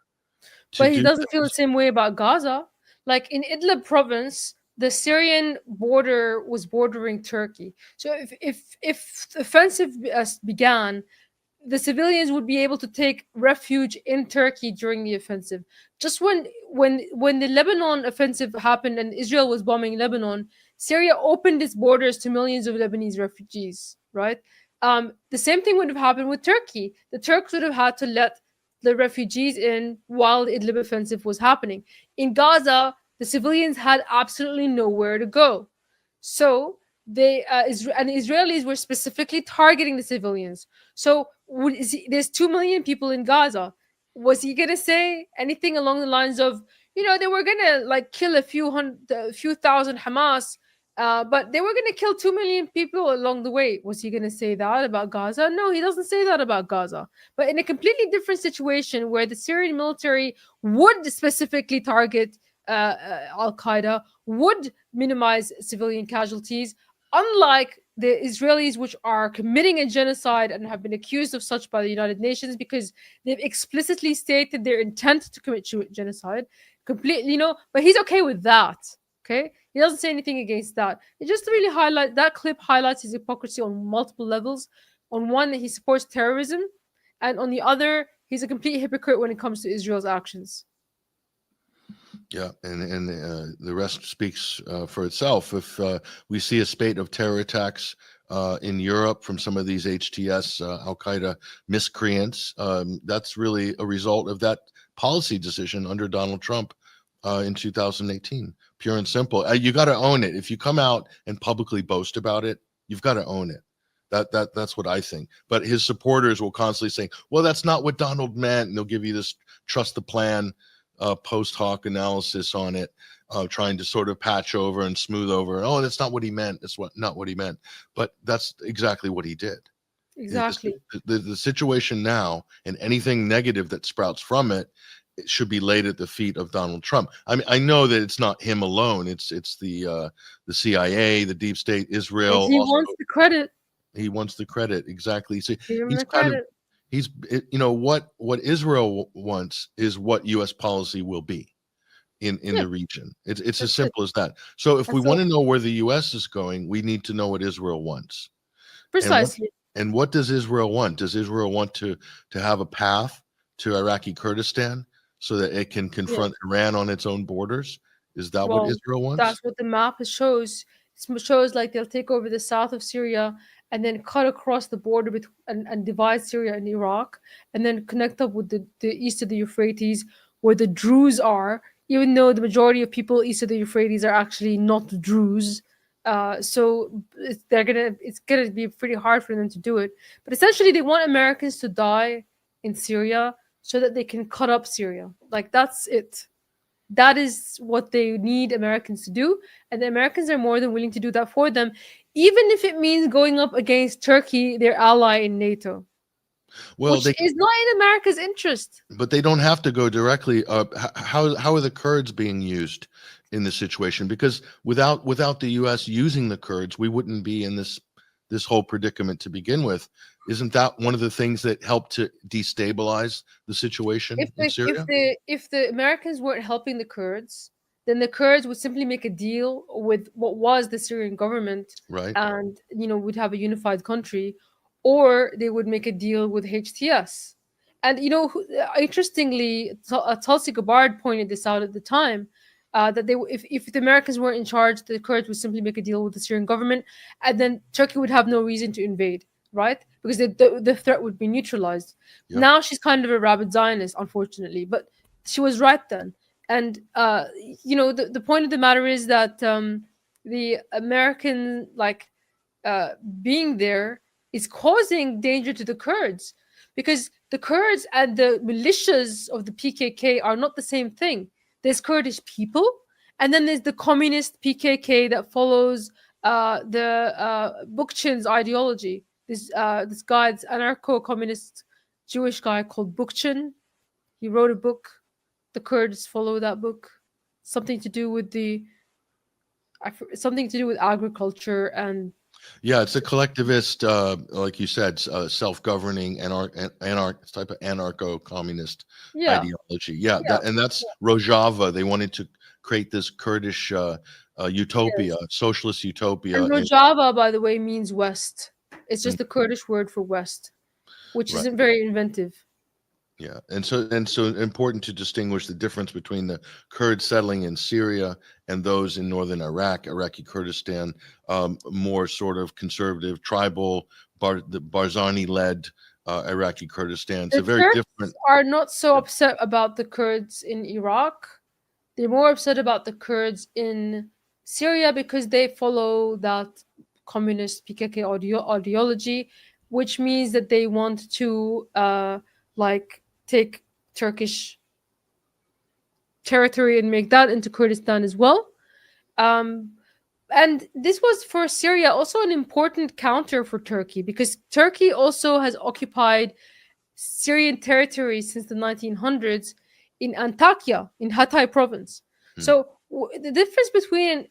But he doesn't feel the same way about Gaza. Like in Idlib province, the Syrian border was bordering Turkey. So if the offensive began, the civilians would be able to take refuge in Turkey during the offensive. Just when the Lebanon offensive happened and Israel was bombing Lebanon, Syria opened its borders to millions of Lebanese refugees, right? The same thing would have happened with Turkey. The Turks would have had to let the refugees in while the Idlib offensive was happening. In Gaza, the civilians had absolutely nowhere to go. So the Israelis were specifically targeting the civilians. So there's 2 million people in Gaza. Was he going to say anything along the lines of, they were going to like kill a few thousand Hamas, but they were going to kill 2 million people along the way? Was he going to say that about Gaza? No, he doesn't say that about Gaza. But in a completely different situation where the Syrian military would specifically target Al-Qaeda, would minimize civilian casualties, unlike the Israelis, which are committing a genocide and have been accused of such by the United Nations because they've explicitly stated their intent to commit genocide. Completely, but he's okay with that. Okay, he doesn't say anything against that. It just really that clip highlights his hypocrisy on multiple levels. On one, he supports terrorism, and on the other, he's a complete hypocrite when it comes to Israel's actions. Yeah, and the rest speaks for itself. If we see a spate of terror attacks in Europe from some of these HTS Al-Qaeda miscreants, that's really a result of that policy decision under Donald Trump in 2018. Pure and simple. You got to own it. If you come out and publicly boast about it, you've got to own it. That's what I think. But his supporters will constantly say, "Well, that's not what Donald meant," and they'll give you this trust the plan post hoc analysis on it, trying to sort of patch over and smooth over. Oh, that's not what he meant. That's not what he meant. But that's exactly what he did. Exactly. The situation now and anything negative that sprouts from it should be laid at the feet of Donald Trump. I mean, I know that it's not him alone. It's the CIA, the deep state, Israel. He wants the credit. He wants the credit. Exactly. See, he's kind of. What Israel wants is what U.S. policy will be in the region. It's as simple as that. So if we want to know where the U.S. is going, we need to know what Israel wants. Precisely. And what does Israel want? Does Israel want to have a path to Iraqi Kurdistan so that it can confront Iran on its own borders? Is that what Israel wants? That's what the map shows. It shows like they'll take over the south of Syria and then cut across the border and divide Syria and Iraq, and then connect up with the east of the Euphrates, where the Druze are, even though the majority of people east of the Euphrates are actually not Druze. So it's gonna be pretty hard for them to do it. But essentially, they want Americans to die in Syria so that they can cut up Syria. Like, that's it. That is what they need Americans to do, and the Americans are more than willing to do that for them, even if it means going up against Turkey, their ally in NATO. Well, which is not in America's interest. But they don't have to go directly. How are the Kurds being used in this situation? Because without the U.S. using the Kurds, we wouldn't be in this whole predicament to begin with. Isn't that one of the things that helped to destabilize the situation in Syria? If the Americans weren't helping the Kurds, then the Kurds would simply make a deal with what was the Syrian government, right? And would have a unified country, or they would make a deal with HTS. And interestingly, Tulsi Gabbard pointed this out at the time, that if the Americans weren't in charge, the Kurds would simply make a deal with the Syrian government, and then Turkey would have no reason to invade, right? Because the threat would be neutralized. Yep. Now she's kind of a rabid Zionist, unfortunately, but she was right then. And the point of the matter is that the American being there is causing danger to the Kurds. because the Kurds and the militias of the PKK are not the same thing. There's Kurdish people, and then there's the communist PKK that follows the Bookchin's ideology. This guy, this anarcho-communist Jewish guy called Bookchin. He wrote a book. The Kurds follow that book. Something to do with something to do with agriculture and. Yeah, it's a collectivist, like you said, self-governing type of anarcho-communist ideology. Yeah, and that's Rojava. They wanted to create this Kurdish utopia, socialist utopia. And Rojava, by the way, means west. It's just the Kurdish word for west, which isn't very inventive. Yeah, and so important to distinguish the difference between the Kurds settling in Syria and those in northern Iraqi Kurdistan, more sort of conservative, tribal, the Barzani-led Iraqi Kurdistan. So very different. Are not so upset about the Kurds in Iraq. They're more upset about the Kurds in Syria because they follow that communist PKK ideology, which means that they want to take Turkish territory and make that into Kurdistan as well. And this was for Syria also an important counter for Turkey, because Turkey also has occupied Syrian territory since the 1900s in Antakya, in Hatay province. So the difference between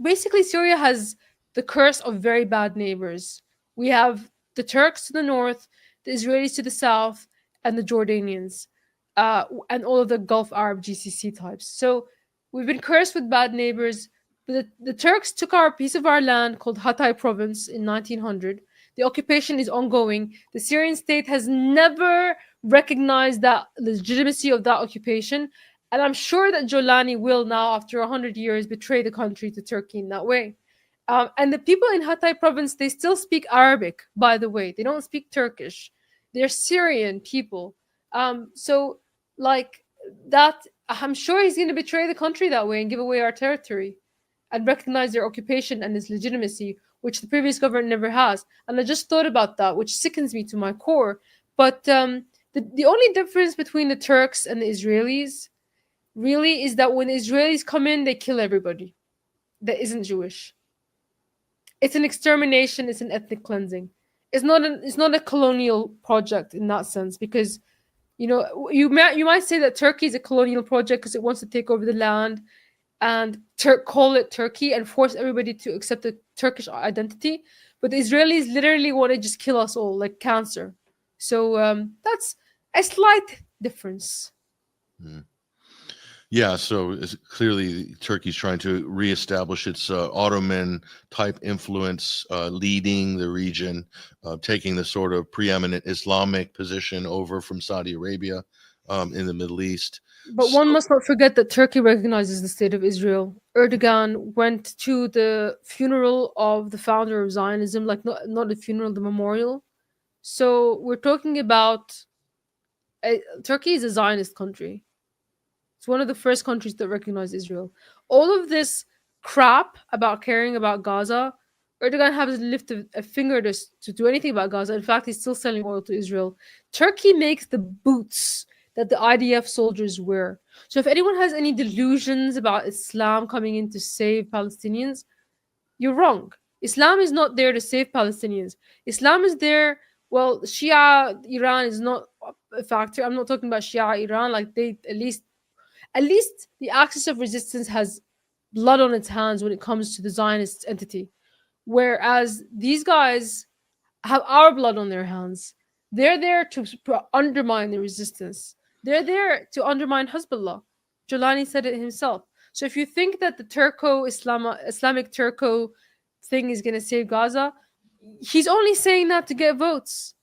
basically Syria has the curse of very bad neighbors. We have the Turks to the north, the Israelis to the south, and the Jordanians, and all of the Gulf Arab GCC types. So we've been cursed with bad neighbors. But the Turks took our piece of our land called Hatay province in 1900. The occupation is ongoing. The Syrian state has never recognized that legitimacy of that occupation. And I'm sure that Jolani will now, after 100 years, betray the country to Turkey in that way. And the people in Hatay province, they still speak Arabic, by the way. They don't speak Turkish. They're Syrian people. So like that, I'm sure he's going to betray the country that way and give away our territory and recognize their occupation and its legitimacy, which the previous government never has. And I just thought about that, which sickens me to my core. But the only difference between the Turks and the Israelis really is that when the Israelis come in, they kill everybody that isn't Jewish. It's an extermination. It's an ethnic cleansing. It's not a colonial project in that sense, because you might say that Turkey is a colonial project because it wants to take over the land and call it Turkey and force everybody to accept the Turkish identity. But the Israelis literally want to just kill us all like cancer. So that's a slight difference. Yeah, so clearly Turkey's trying to reestablish its Ottoman-type influence, leading the region, taking the sort of preeminent Islamic position over from Saudi Arabia in the Middle East. But one must not forget that Turkey recognizes the state of Israel. Erdogan went to the funeral of the founder of Zionism, like not the funeral, the memorial. So we're talking about Turkey is a Zionist country. It's one of the first countries that recognize Israel. All of this crap about caring about Gaza, Erdogan hasn't lifted a finger to do anything about Gaza. In fact, he's still selling oil to Israel. Turkey makes the boots that the IDF soldiers wear. So if anyone has any delusions about Islam coming in to save Palestinians, you're wrong. Islam is not there to save Palestinians. Islam is there. Well, Shia Iran is not a factor. I'm not talking about Shia Iran. Like they at least the axis of resistance has blood on its hands when it comes to the Zionist entity. Whereas these guys have our blood on their hands. They're there to undermine the resistance. They're there to undermine Hezbollah. Jolani said it himself. So if you think that the Islamic Turco thing is going to save Gaza, he's only saying that to get votes.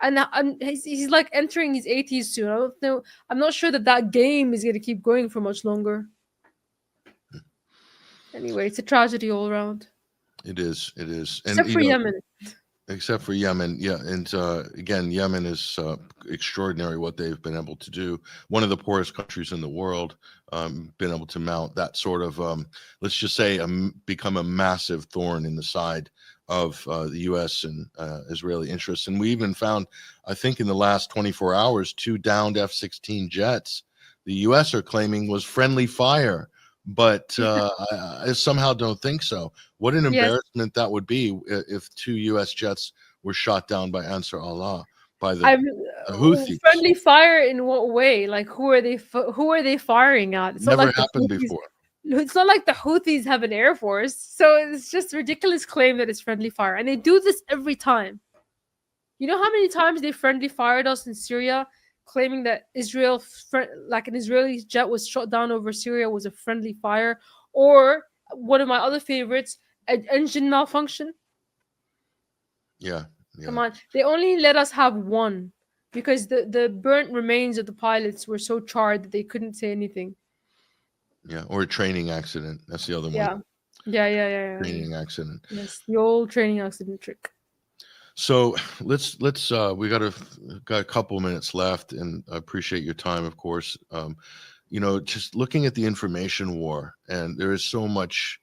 And he's like entering his 80s soon. I don't know. I'm not sure that game is going to keep going for much longer. Anyway, it's a tragedy all around. It is. Except for Yemen. Except for Yemen, yeah. And again, Yemen is extraordinary what they've been able to do. One of the poorest countries in the world, been able to mount that sort of, let's just say, become a massive thorn in the side of the U.S. and Israeli interests. And we even found, I think in the last 24 hours, 2 downed F-16 jets the U.S. are claiming was friendly fire, but I somehow don't think so. What an embarrassment that would be if 2 U.S. jets were shot down by Ansar Allah, by the Houthis. Friendly fire in what way? Like who are they firing at? It's Never not like happened before. It's not like the Houthis have an air force, so it's just a ridiculous claim that it's friendly fire, and they do this every time. You know how many times they friendly fired us in Syria, claiming that like an Israeli jet was shot down over Syria was a friendly fire, or one of my other favorites, an engine malfunction. Yeah. Come on, they only let us have one because the burnt remains of the pilots were so charred that they couldn't say anything. Yeah, or a training accident. That's the other one. Yeah. Training accident. Yes, the old training accident trick. So let's we got a couple minutes left, and I appreciate your time, of course. Just looking at the information war, and there is so much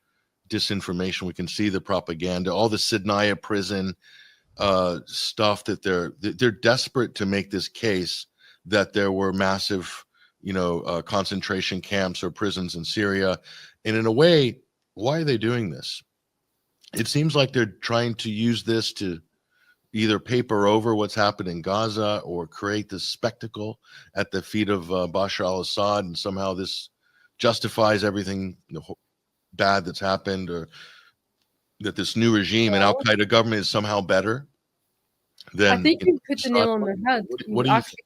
disinformation. We can see the propaganda, all the Sidnaya prison stuff that they're desperate to make this case that there were massive, concentration camps or prisons in Syria. And in a way, why are they doing this? It seems like they're trying to use this to either paper over what's happened in Gaza or create this spectacle at the feet of Bashar al-Assad, and somehow this justifies everything bad that's happened, or that this new regime and al-Qaeda government is somehow better than. I think you hit the nail on the head. What do you think?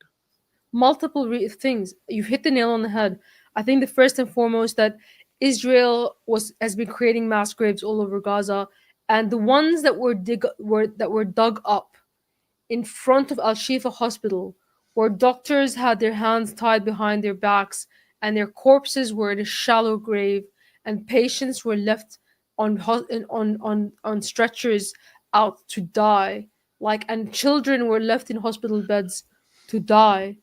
Multiple things. You've hit the nail on the head. I think the first and foremost that Israel has been creating mass graves all over Gaza, and the ones that were dug up in front of Al-Shifa Hospital, where doctors had their hands tied behind their backs and their corpses were in a shallow grave, and patients were left on stretchers out to die, and children were left in hospital beds to die.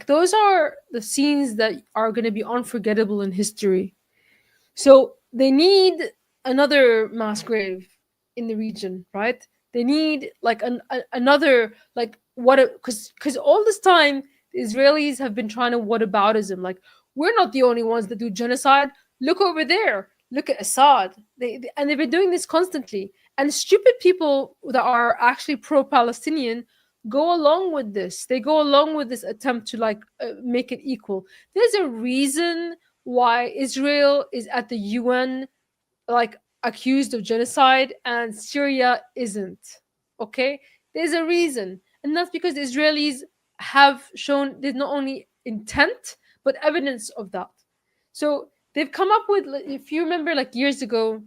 Those are the scenes that are going to be unforgettable in history. So they need another mass grave in the region, right? They need another because all this time the Israelis have been trying to whataboutism. We're not the only ones that do genocide. Look over there. Look at Assad. They've been doing this constantly. And stupid people that are actually pro-Palestinian go along with this. They go along with this attempt to make it equal. There's a reason why Israel is at the UN accused of genocide and Syria isn't. Okay? There's a reason. And that's because the Israelis have shown there's not only intent but evidence of that. So they've come up with, if you remember, years ago,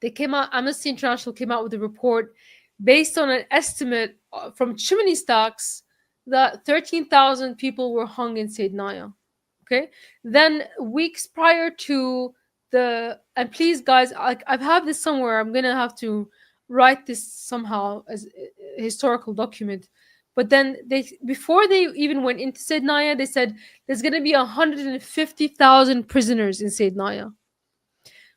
Amnesty International came out with a report based on an estimate from chimney stacks that 13,000 people were hung in Syria. Okay, then weeks prior to and please guys, I have this somewhere. I'm gonna have to write this somehow as a historical document. But then before they even went into Syria, they said there's gonna be 150,000 prisoners in Syria.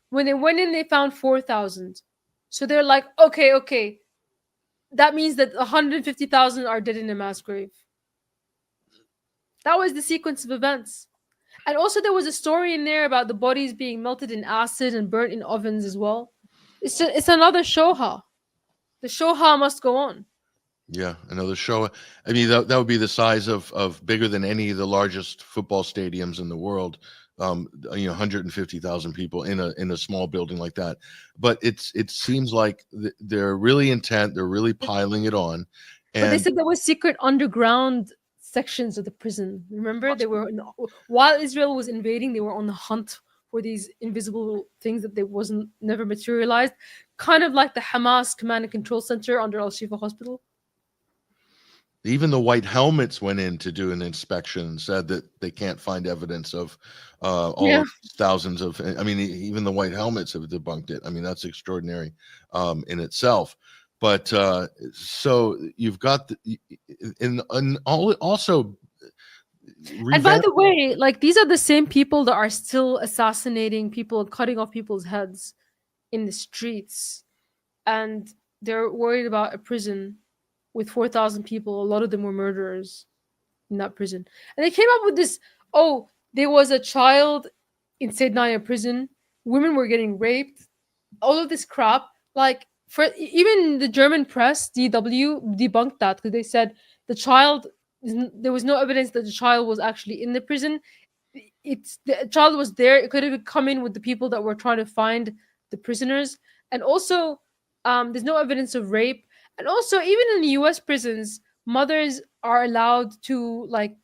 When they went in, they found 4,000. So they're like, okay, that means that 150,000 are dead in a mass grave. That was the sequence of events. And also there was a story in there about the bodies being melted in acid and burnt in ovens as well. It's another shoha. The shoha must go on. Yeah, another show. I mean, that would be the size of bigger than any of the largest football stadiums in the world. 150,000 people in a small building like that. But it seems like they're really intent. They're really piling it on. But they said there was secret underground sections of the prison. Remember, while Israel was invading, they were on the hunt for these invisible things that they never materialized, kind of like the Hamas command and control center under Al-Shifa Hospital. Even the white helmets went in to do an inspection and said that they can't find evidence of thousands of. I mean, even the white helmets have debunked it. I mean, that's extraordinary in itself. But so you've got also. And by the way, these are the same people that are still assassinating people and cutting off people's heads in the streets. and they're worried about a prison with 4,000 people. A lot of them were murderers in that prison, and they came up with this. Oh, there was a child in Sednaya prison. Women were getting raped. All of this crap. Like for even the German press, DW debunked that because they said the child. There was no evidence that the child was actually in the prison. It's the child was there. It could have come in with the people that were trying to find the prisoners, and also there's no evidence of rape. And also, even in the U.S. prisons, mothers are allowed to like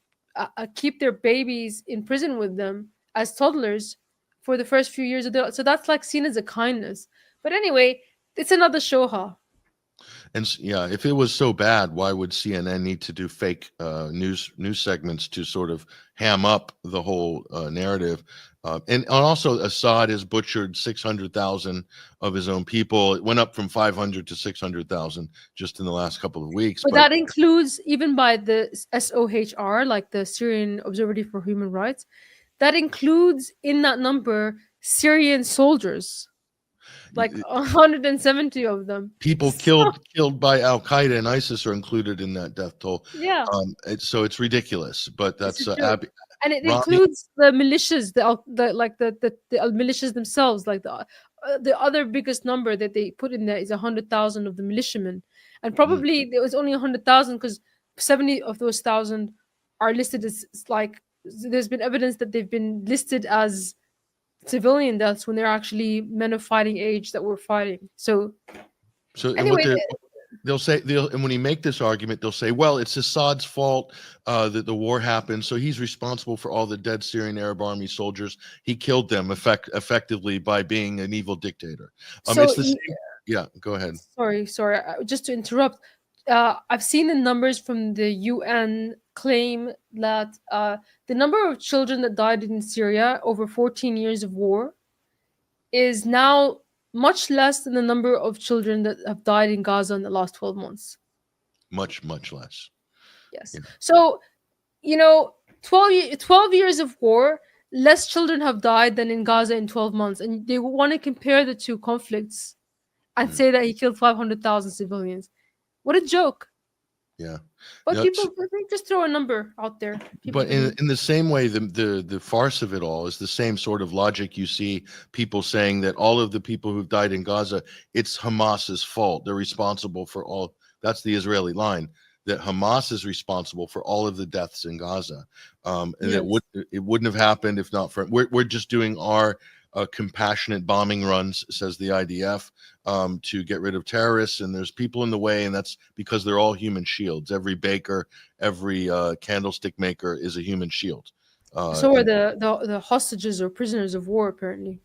keep their babies in prison with them as toddlers for the first few years of their. So that's like seen as a kindness. But anyway, it's another show, huh? And yeah, if it was so bad, why would CNN need to do fake news segments to sort of ham up the whole narrative? And also, Assad has butchered 600,000 of his own people. It went up from 500 to 600,000 just in the last couple of weeks. But that includes, even by the SOHR, like the Syrian Observatory for Human Rights, that includes in that number Syrian soldiers, like 170 of them. People killed by Al Qaeda and ISIS are included in that death toll. Yeah. So it's ridiculous. But that's and it includes the militias, the militias themselves. Like the other biggest number that they put in there is 100,000 of the militiamen, and probably there was only 100,000 because 70 of those thousand are listed as like. There's been evidence that they've been listed as civilian deaths when they're actually men of fighting age that were fighting. So anyway, they'll say and when you make this argument, they'll say, well, it's Assad's fault that the war happened, so he's responsible for all the dead Syrian Arab Army soldiers. He killed them effectively by being an evil dictator. It's the same. Yeah, go ahead. Sorry. Just to interrupt. I've seen the numbers from the UN claim that the number of children that died in Syria over 14 years of war is now much less than the number of children that have died in Gaza in the last 12 months. Much less. Yes. Yeah. So, 12 years of war, less children have died than in Gaza in 12 months. And they want to compare the two conflicts and say that he killed 500,000 civilians. What a joke. Yeah. But people just throw a number out there. But in the same way, the farce of it all is the same sort of logic. You see people saying that all of the people who've died in Gaza, it's Hamas's fault. They're responsible for all. That's the Israeli line, that Hamas is responsible for all of the deaths in Gaza. And yes. it wouldn't have happened if not for, we're just doing our compassionate bombing runs, says the IDF, to get rid of terrorists, and there's people in the way, and that's because they're all human shields. Every baker, every candlestick maker is a human shield. So are the hostages or prisoners of war, apparently.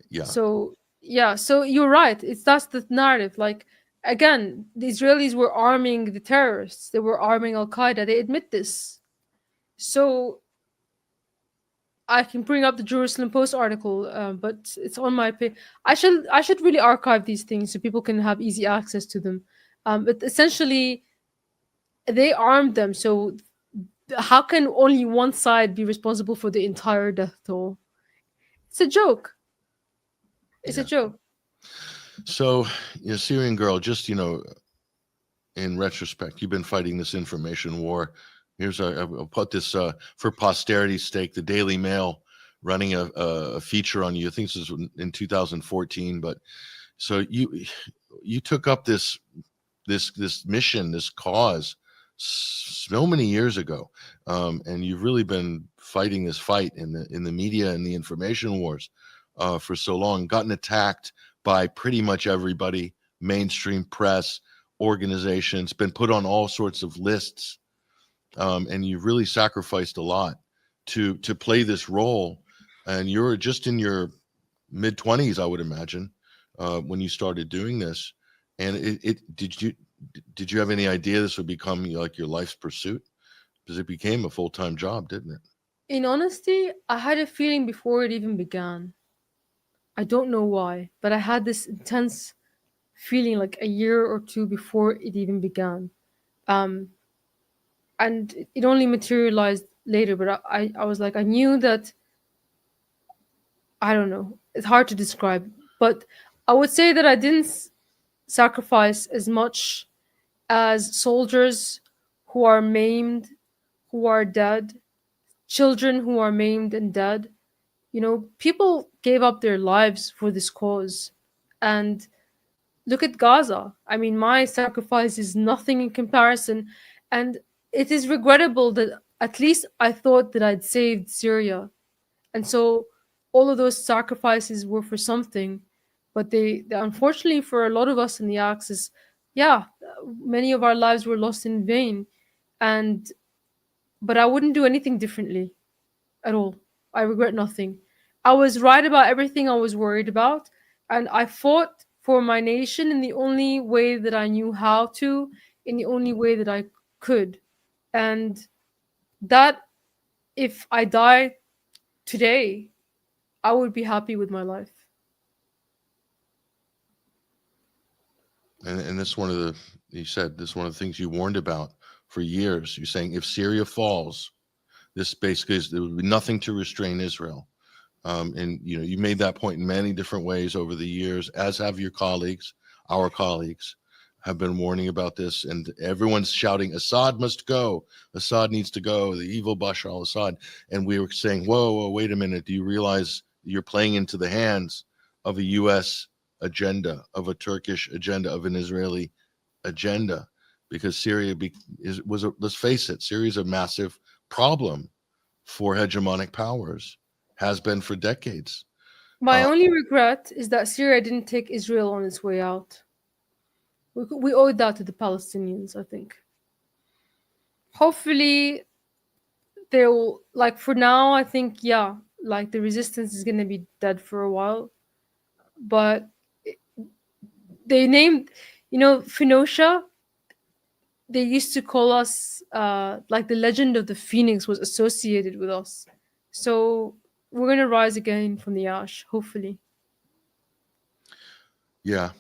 Yeah. So you're right. That's the narrative. Like, again, the Israelis were arming the terrorists. They were arming Al Qaeda. They admit this. So I can bring up the Jerusalem Post article, but it's on my page. I should really archive these things so people can have easy access to them. But essentially, they armed them. So how can only one side be responsible for the entire death toll? It's a joke. It's a joke. So, Syrian Girl, just, in retrospect, you've been fighting this information war. I'll put this for posterity's sake. The Daily Mail running a feature on you. I think this was in 2014. But so you took up this mission, this cause, so many years ago, and you've really been fighting this fight in the media and the information wars for so long. Gotten attacked by pretty much everybody, mainstream press, organizations, been put on all sorts of lists. And you've really sacrificed a lot to play this role. And you're just in your mid-20s, I would imagine, when you started doing this. And did you have any idea this would become like your life's pursuit? Because it became a full-time job, didn't it? In honesty, I had a feeling before it even began. I don't know why, but I had this intense feeling like a year or two before it even began. And it only materialized later, but I was like, I knew that, I don't know, it's hard to describe, but I would say that I didn't sacrifice as much as soldiers who are maimed, who are dead, children who are maimed and dead. People gave up their lives for this cause. And look at Gaza. I mean, my sacrifice is nothing in comparison. And it is regrettable that at least I thought that I'd saved Syria. And so all of those sacrifices were for something. But they unfortunately, for a lot of us in the Axis, yeah, many of our lives were lost in vain. And but I wouldn't do anything differently at all. I regret nothing. I was right about everything I was worried about, and I fought for my nation in the only way that I knew how to, in the only way that I could. And that, if I die today, I would be happy with my life. And this one of the you said this is one of the things you warned about for years. You're saying if Syria falls, this basically is there would be nothing to restrain Israel. And you made that point in many different ways over the years, as have your colleagues. Our colleagues have been warning about this, and everyone's shouting, Assad must go. Assad needs to go. The evil Bashar al-Assad. And we were saying, whoa, wait a minute. Do you realize you're playing into the hands of a U.S. agenda, of a Turkish agenda, of an Israeli agenda? Because Syria let's face it, Syria is a massive problem for hegemonic powers, has been for decades. My only regret is that Syria didn't take Israel on its way out. We owed that to the Palestinians, I think. Hopefully, they'll, for now, I think, yeah, the resistance is going to be dead for a while. But they named, Phoenicia, they used to call us, the legend of the Phoenix was associated with us. So we're going to rise again from the ash, hopefully. Yeah.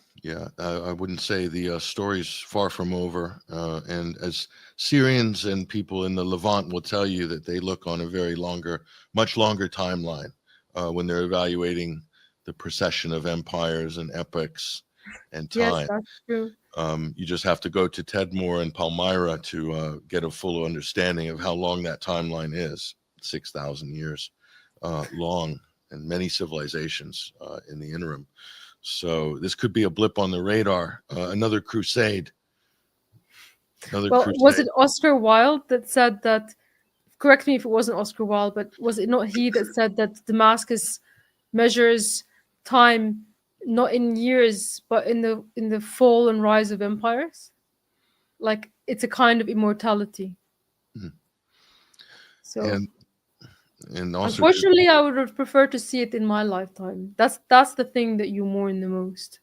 I wouldn't say the story's far from over. And as Syrians and people in the Levant will tell you that they look on a much longer timeline when they're evaluating the procession of empires and epics and time. Yes, that's true. You just have to go to Tedmore and Palmyra to get a full understanding of how long that timeline is. 6,000 years long, and many civilizations in the interim. So this could be a blip on the radar. Another crusade. Was it Oscar Wilde that said that? Correct me if it wasn't Oscar Wilde, but was it not he that said that Damascus measures time not in years, but in the fall and rise of empires? Like, it's a kind of immortality. Mm-hmm. So, and also, unfortunately, I would have preferred to see it in my lifetime. That's the thing that you mourn the most.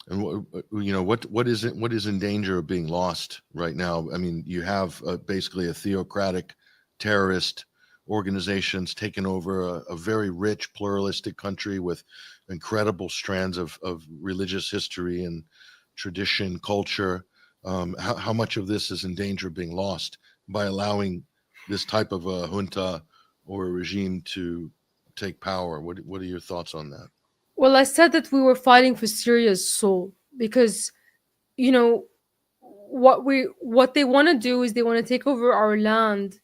And what is in danger of being lost right now? I mean, you have basically a theocratic terrorist organizations taken over a very rich pluralistic country with incredible strands of religious history and tradition, culture. How much of this is in danger of being lost by allowing this type of a junta or a regime to take power? What are your thoughts on that? Well, I said that we were fighting for Syria's soul because, what they want to do is they want to take over our land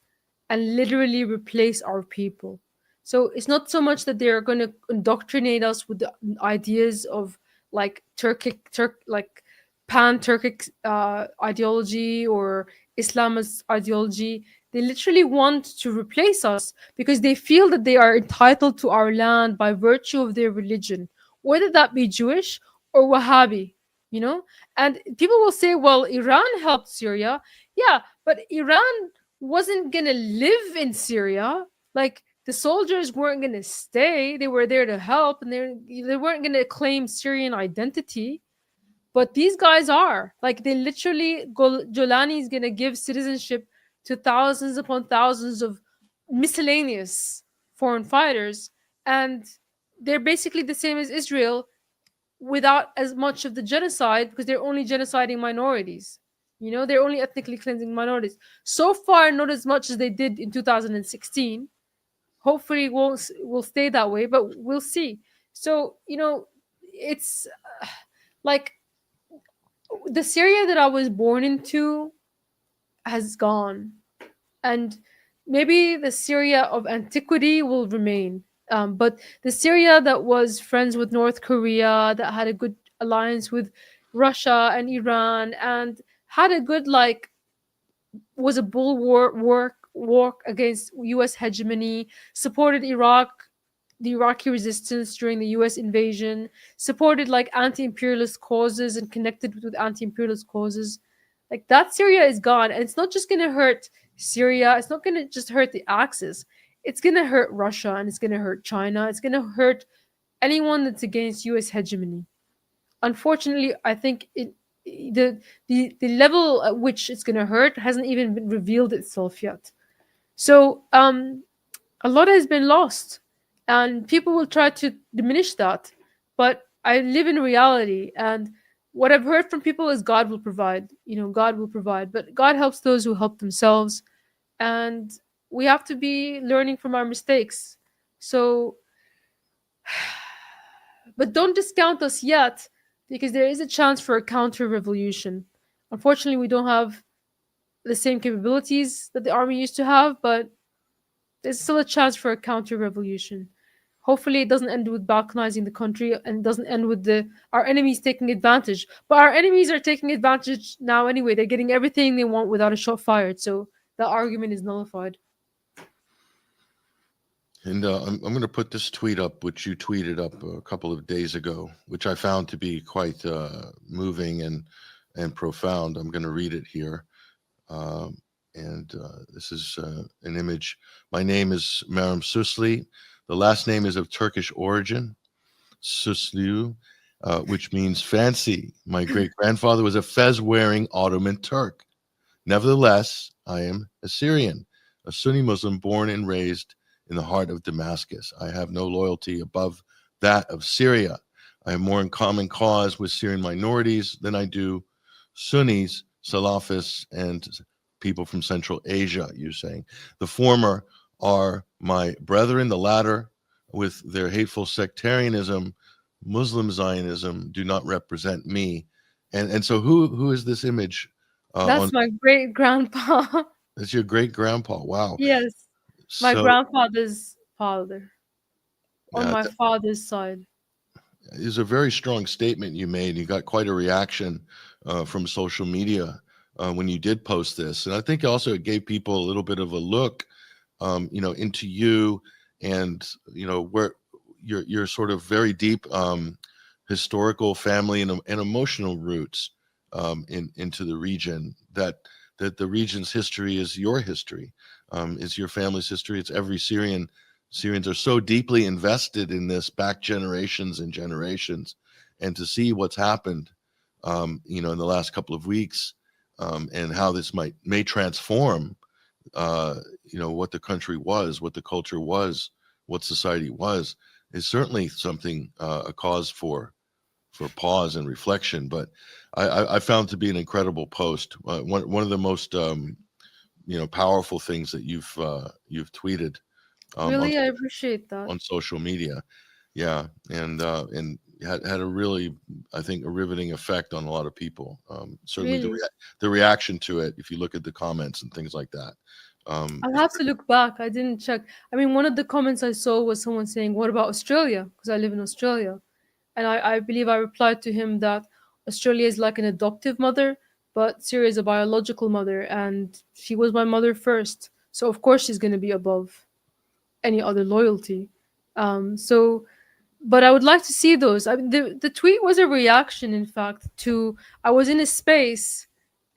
and literally replace our people. So it's not so much that they're going to indoctrinate us with the ideas of pan-Turkic ideology or Islamist ideology. They literally want to replace us because they feel that they are entitled to our land by virtue of their religion, whether that be Jewish or Wahhabi, And people will say, well, Iran helped Syria. Yeah, but Iran wasn't going to live in Syria. The soldiers weren't going to stay. They were there to help, and they weren't going to claim Syrian identity. But these guys are. They literally, Jolani is going to give citizenship to thousands upon thousands of miscellaneous foreign fighters. And they're basically the same as Israel without as much of the genocide because they're only genociding minorities. They're only ethnically cleansing minorities. So far, not as much as they did in 2016. Hopefully, it will stay that way, but we'll see. So, it's like the Syria that I was born into has gone, and maybe the Syria of antiquity will remain. But the Syria that was friends with North Korea, that had a good alliance with Russia and Iran, and had a good like was a bulwark work against U.S. hegemony, supported Iraq, the Iraqi resistance during the U.S. invasion, supported like anti-imperialist causes and connected with anti-imperialist causes. Like that Syria is gone, and it's not just gonna hurt Syria. It's not gonna just hurt the Axis. It's gonna hurt Russia, and it's gonna hurt China. It's gonna hurt anyone that's against U.S. hegemony. Unfortunately, I think the level at which it's gonna hurt hasn't even been revealed itself yet. So a lot has been lost, and people will try to diminish that. But I live in reality, and what I've heard from people is God will provide. God will provide, but God helps those who help themselves, and we have to be learning from our mistakes. So, but don't discount us yet, because there is a chance for a counter revolution. Unfortunately, we don't have the same capabilities that the army used to have, but there's still a chance for a counter revolution. Hopefully, it doesn't end with balkanizing the country, and doesn't end with the our enemies taking advantage. But our enemies are taking advantage now anyway. They're getting everything they want without a shot fired. So that argument is nullified. And I'm going to put this tweet up, which you tweeted up a couple of days ago, which I found to be quite moving and profound. I'm going to read it here. And this is an image. My name is Maram Susli. The last name is of Turkish origin, Susliu, which means fancy. My great-grandfather was a fez-wearing Ottoman Turk. Nevertheless, I am a Syrian, a Sunni Muslim born and raised in the heart of Damascus. I have no loyalty above that of Syria. I have more in common cause with Syrian minorities than I do Sunnis, Salafists, and people from Central Asia, you're saying. The former are my brethren, the latter, with their hateful sectarianism, Muslim Zionism, do not represent me. And so who is this image? That's my great grandpa. That's your great grandpa. Wow. Yes, my So grandfather's father on yeah, my father's side. it was a very strong statement you made. You got quite a reaction from social media when you did post this, and I think also it gave people a little bit of a look, into you, and where your sort of very deep historical, family, and emotional roots into the region. That the region's history is your history, is your family's history. It's every Syrian. Syrians are so deeply invested in this back generations and generations, and to see what's happened, in the last couple of weeks, and how this may transform, what the country was, what the culture was, what society was, is certainly something, a cause for pause and reflection. But I found to be an incredible post, one of the most powerful things that you've tweeted. Really, I appreciate that. On social media. Yeah. And had a really, I think, a riveting effect on a lot of people. Certainly Really, the reaction to it, if you look at the comments and things like that. I'll have to look back. I didn't check. I mean, one of the comments I saw was someone saying, "What about Australia?" Because I live in Australia, and I believe I replied to him that Australia is like an adoptive mother, but Syria is a biological mother, and she was my mother first. So of course she's going to be above any other loyalty. So, but I would like to see those. I mean, the tweet was a reaction, in fact, to I was in a space,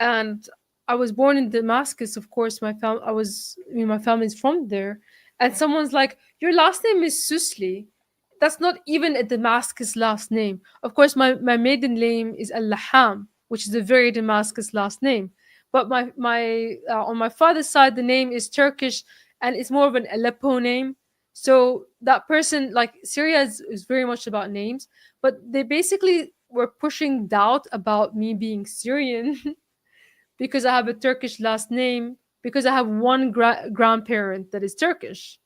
and I was born in Damascus. Of course, my family's from there, and someone's like, "Your last name is Susli." That's not even a Damascus last name. Of course, my maiden name is Al Laham, which is a very Damascus last name. But my on my father's side, the name is Turkish, and it's more of an Aleppo name. So that person, like Syria, is very much about names, but they basically were pushing doubt about me being Syrian because I have a Turkish last name, because I have one grandparent that is Turkish.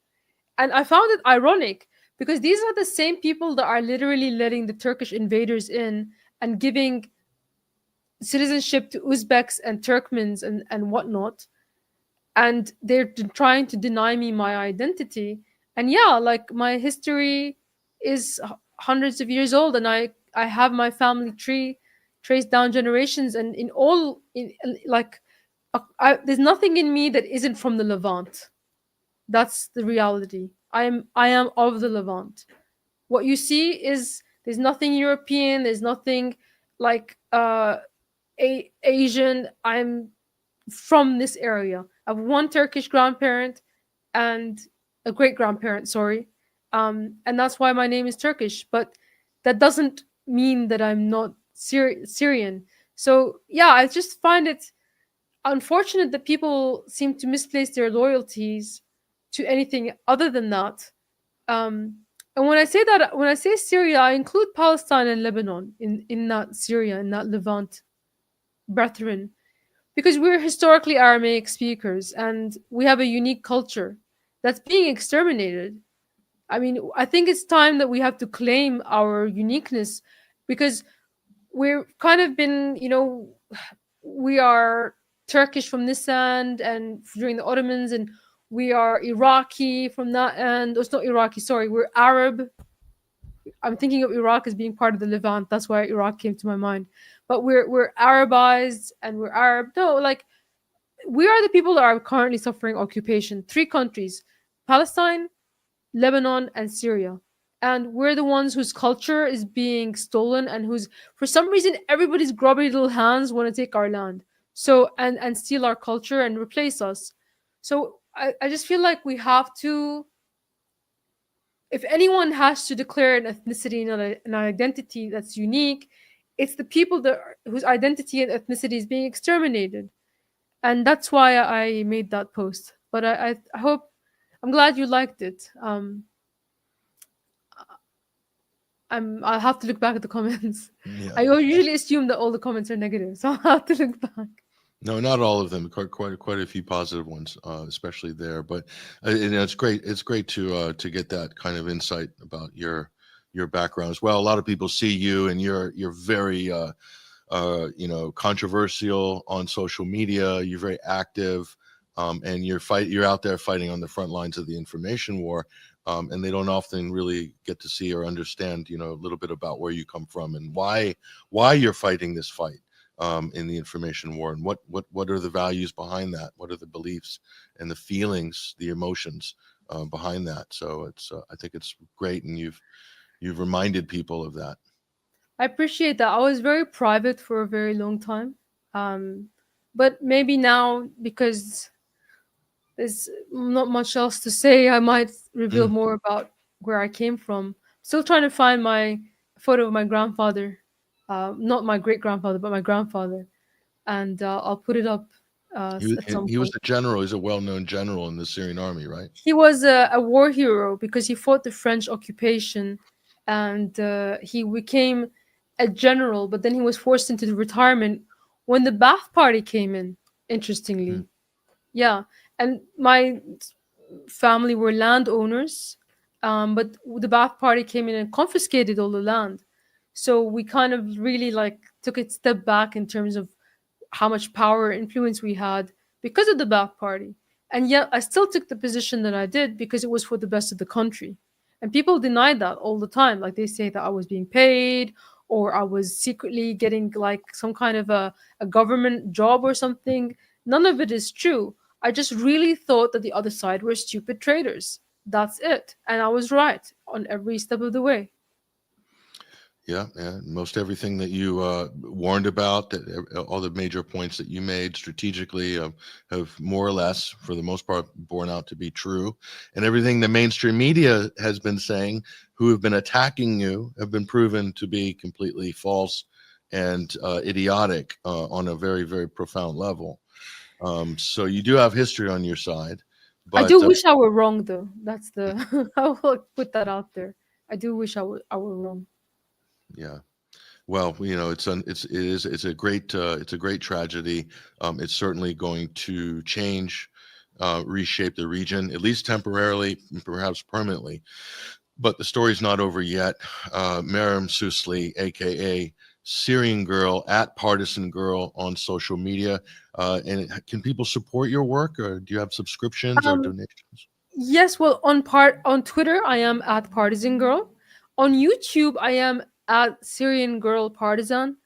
And I found it ironic because these are the same people that are literally letting the Turkish invaders in and giving citizenship to Uzbeks and Turkmens and whatnot. And they're trying to deny me my identity. And yeah, like my history is hundreds of years old, and I have my family tree traced down generations, and in all in like there's nothing in me that isn't from the Levant. That's the reality. I am of the Levant. What you see is there's nothing European, there's nothing like Asian. I'm from this area. I have one Turkish grandparent and a great grandparent, sorry. And that's why my name is Turkish. But that doesn't mean that I'm not Syrian. So, yeah, I just find it unfortunate that people seem to misplace their loyalties to anything other than that. Um, and when I say that, when I say Syria, I include Palestine and Lebanon in that Syria, in that Levant brethren, because we're historically Aramaic speakers and we have a unique culture that's being exterminated. I mean, I think it's time that we have to claim our uniqueness, because we're kind of been, we are Turkish from this end and during the Ottomans, and we are Iraqi from that end. Oh, it's not Iraqi, sorry, we're Arab. I'm thinking of Iraq as being part of the Levant. That's why Iraq came to my mind. But we're Arabized and we're Arab. No, like we are the people that are currently suffering occupation. Three countries: Palestine, Lebanon, and Syria. And we're the ones whose culture is being stolen, and whose, for some reason, everybody's grubby little hands want to take our land. So and steal our culture and replace us. So I just feel like we have to, if anyone has to declare an ethnicity and an identity that's unique, it's the people that whose identity and ethnicity is being exterminated. And that's why I made that post. But I hope, I'm glad you liked it. I'll have to look back at the comments. Yeah. I usually assume that all the comments are negative, so I'll have to look back. No, not all of them. Quite a few positive ones, especially there. But it's great. It's great to get that kind of insight about your background as well. A lot of people see you, and you're very controversial on social media. You're very active, and you're out there fighting on the front lines of the information war. And they don't often really get to see or understand, a little bit about where you come from and why you're fighting this fight in the information war, and what are the values behind that? What are the beliefs and the feelings, the emotions behind that? So I think it's great, and you've reminded people of that. I appreciate that. I was very private for a very long time. But maybe now, because there's not much else to say, I might reveal more about where I came from. Still trying to find my photo of my grandfather. Not my great grandfather, but my grandfather. And I'll put it up at some He was point. a general. He's a well-known general in the Syrian army, right? He was a war hero because he fought the French occupation, and he became a general, but then he was forced into retirement when the Ba'ath Party came in, interestingly. Yeah. And my family were landowners, but the Ba'ath Party came in and confiscated all the land. So we kind of really like took a step back in terms of how much power and influence we had because of the Ba'ath Party. And yet I still took the position that I did because it was for the best of the country. And people deny that all the time. Like they say that I was being paid, or I was secretly getting like some kind of a government job or something. None of it is true. I just really thought that the other side were stupid traitors. That's it. And I was right on every step of the way. Yeah. Most everything that you warned about, all the major points that you made strategically have more or less, for the most part, borne out to be true. And everything the mainstream media has been saying, who have been attacking you, have been proven to be completely false and idiotic on a very, very profound level. So you do have history on your side. But I do wish I were wrong, though. That's the I will put that out there. I do wish I were wrong. Yeah. Well, it's a great tragedy. It's certainly going to change, reshape the region, at least temporarily, and perhaps permanently. But the story's not over yet. Maram Susli, aka Syrian Girl, at Partisan Girl on social media. And can people support your work, or do you have subscriptions or donations? Yes, well, on Twitter, I am at Partisan Girl. On YouTube, I am at Syrian Girl Partisan.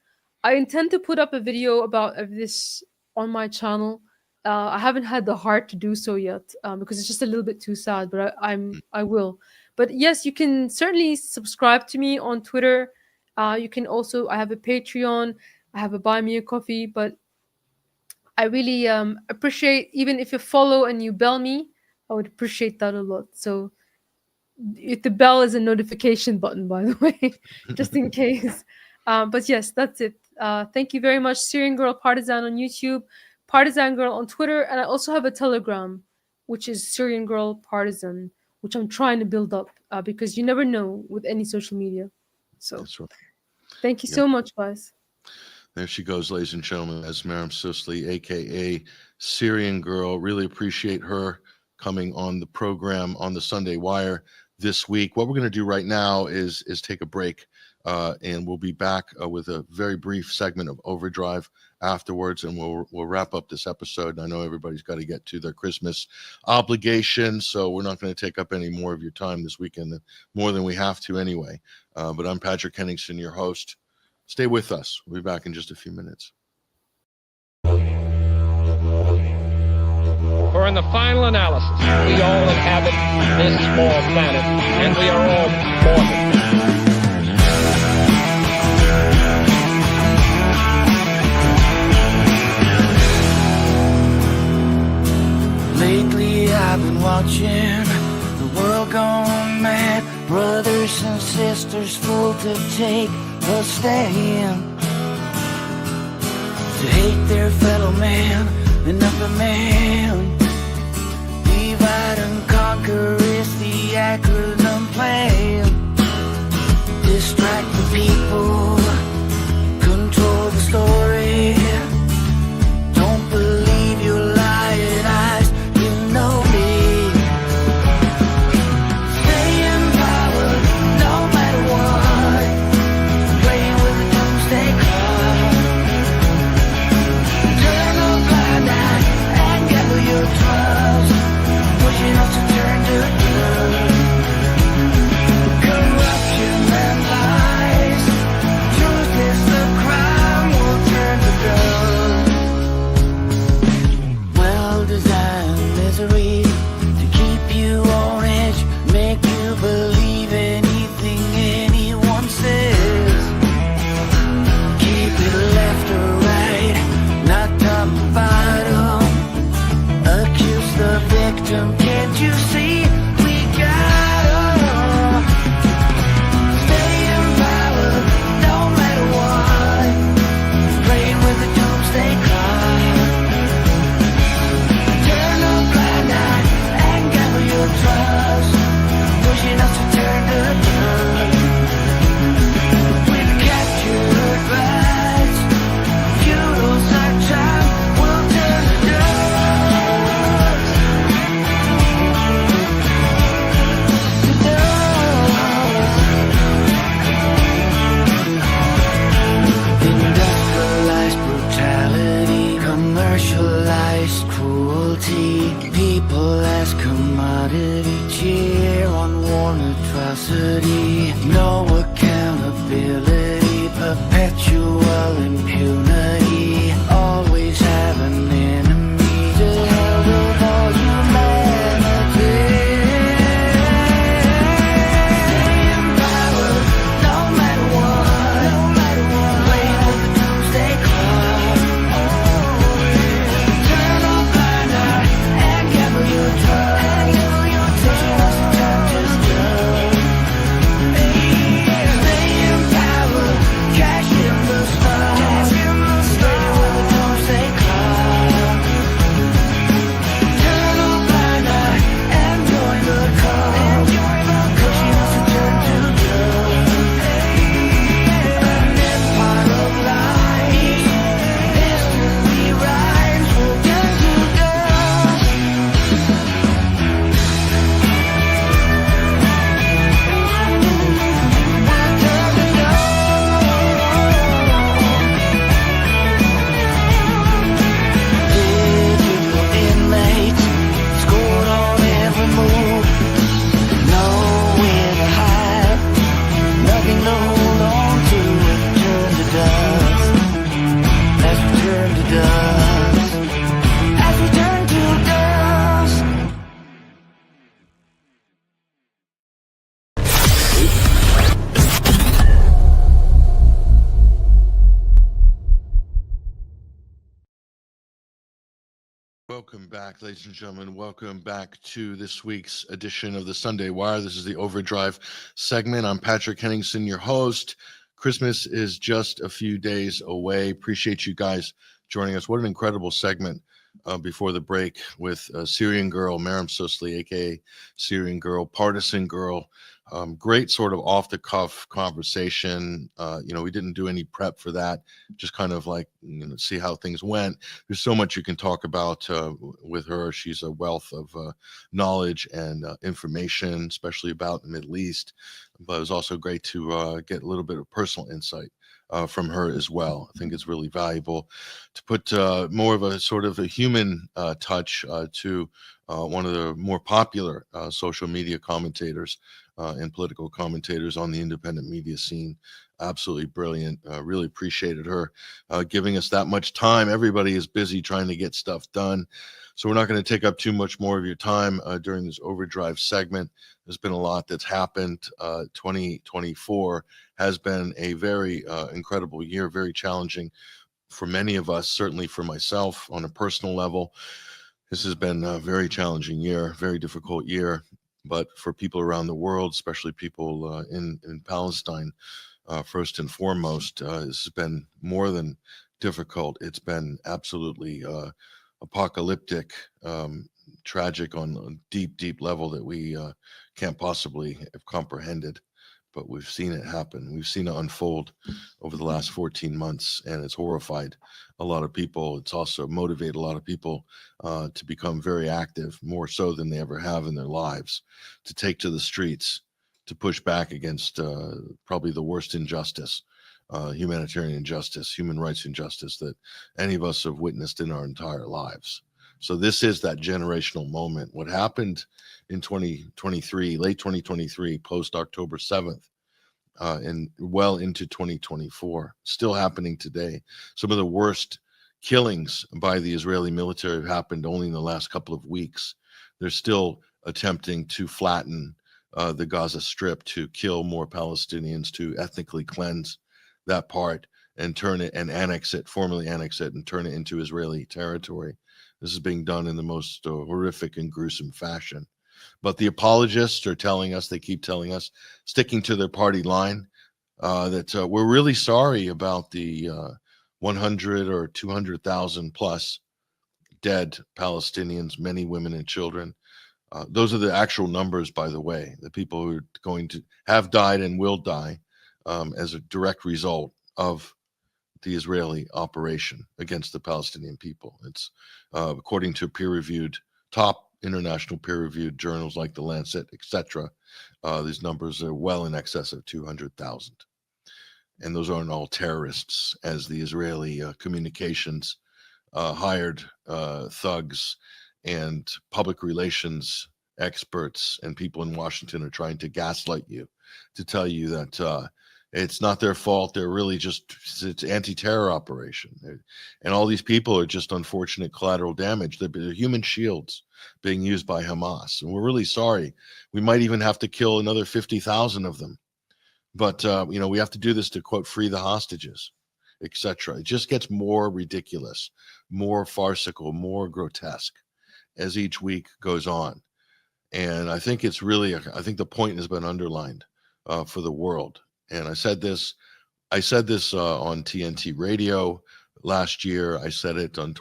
I intend to put up a video about this on my channel. I haven't had the heart to do so yet because it's just a little bit too sad, but I will. But yes, you can certainly subscribe to me on Twitter. You can also, I have a Patreon, I have a Buy Me a Coffee, but I really appreciate, even if you follow and you bell me, I would appreciate that a lot. So if the bell is a notification button, by the way, just in case. But yes, that's it. Thank you very much. Syrian Girl Partisan on YouTube, Partisan Girl on Twitter, and I also have a Telegram, which is Syrian Girl Partisan, which I'm trying to build up because you never know with any social media. So That's right. thank you so much, guys. There she goes, ladies and gentlemen, as Maram Susli, aka Syrian Girl. Really appreciate her coming on the program on the Sunday Wire this week. What we're going to do right now is take a break, and we'll be back with a very brief segment of Overdrive afterwards, and we'll wrap up this episode. I know everybody's got to get to their Christmas obligations, so we're not going to take up any more of your time this weekend, more than we have to anyway. But I'm Patrick Henningsen, your host. Stay with us. We'll be back in just a few minutes. For in the final analysis, we all inhabit this small planet, and we are all mortal. Lately I've been watching the world gone mad. Brothers and sisters full to take a stand, to hate their fellow man, another man. Divide and conquer is the acronym plan. Distract the people, control the story. Don't believe your lying eyes, you know me. Stay in power no matter what. Playing with the doomsday clock. Turn a blind eye and gather your trust. Pushing us to turn to good. Corruption and lies. Truth is the crime, will turn to dust. Well-designed misery to keep you on edge, make you believe anything anyone says. Keep it left or right, not top or bottom. Accuse the victim, can't you see we got 'em? Stay in power no matter what. Playing with the doomsday clock. Turn a blind eye and gather your trust. Pushing us to turn to dust. We've captured rights. Feudals our time will turn to dust. To dust. Industrialized brutality, commercialized cruelty. People as commodity, cheer on war and atrocity. No accountability, perpetual impunity. Always have an enemy to hell with all humanity. Stay in power no matter what. No matter what. Playing with the doomsday clock. Turn a blind eye and gather your trust. Pushing us to turn to dust. Stay in power, cash in the stars. Welcome back, ladies and gentlemen. Welcome back to this week's edition of the Sunday Wire. This is the Overdrive segment. I'm Patrick Henningsen, your host. Christmas is just a few days away. Appreciate you guys joining us. What an incredible segment before the break with Syrian Girl, Maram Susli, aka Syrian Girl, Partisan Girl. Great sort of off-the-cuff conversation. We didn't do any prep for that. Just kind of like, see how things went. There's so much you can talk about with her. She's a wealth of knowledge and information, especially about the Middle East. But it was also great to get a little bit of personal insight from her as well. I think it's really valuable to put more of a sort of a human touch to one of the more popular social media commentators and political commentators on the independent media scene. Absolutely brilliant. Really appreciated her giving us that much time. Everybody is busy trying to get stuff done. So we're not going to take up too much more of your time during this Overdrive segment. There's been a lot that's happened. 2024 has been a very incredible year, very challenging for many of us, certainly for myself on a personal level. This has been a very challenging year, very difficult year. But for people around the world, especially people in Palestine, first and foremost, this has been more than difficult. It's been absolutely apocalyptic, tragic on a deep, deep level that we can't possibly have comprehended. But we've seen it happen. We've seen it unfold over the last 14 months, and it's horrified a lot of people. It's also motivated a lot of people to become very active, more so than they ever have in their lives, to take to the streets, to push back against probably the worst injustice, humanitarian injustice, human rights injustice that any of us have witnessed in our entire lives. So this is that generational moment. What happened in 2023, late 2023, post October 7th, and well into 2024, still happening today. Some of the worst killings by the Israeli military have happened only in the last couple of weeks. They're still attempting to flatten the Gaza Strip, to kill more Palestinians, to ethnically cleanse that part and turn it and annex it, formally annex it and turn it into Israeli territory. This is being done in the most horrific and gruesome fashion. But the apologists are telling us, they keep telling us, sticking to their party line, that we're really sorry about the 100 or 200,000 plus dead Palestinians, many women and children. Those are the actual numbers, by the way, the people who are going to have died and will die as a direct result of the Israeli operation against the Palestinian people. It's according to peer-reviewed, top international peer-reviewed journals like The Lancet, etc. These numbers are well in excess of 200,000. And those aren't all terrorists, as the Israeli communications hired thugs and public relations experts and people in Washington are trying to gaslight you, to tell you that it's not their fault. They're really just, it's anti-terror operation. And all these people are just unfortunate collateral damage. They're human shields being used by Hamas. And we're really sorry. We might even have to kill another 50,000 of them. But, we have to do this to, quote, free the hostages, etc. It just gets more ridiculous, more farcical, more grotesque as each week goes on. And I think it's really, I think the point has been underlined for the world. And I said this on TNT radio last year. I said it on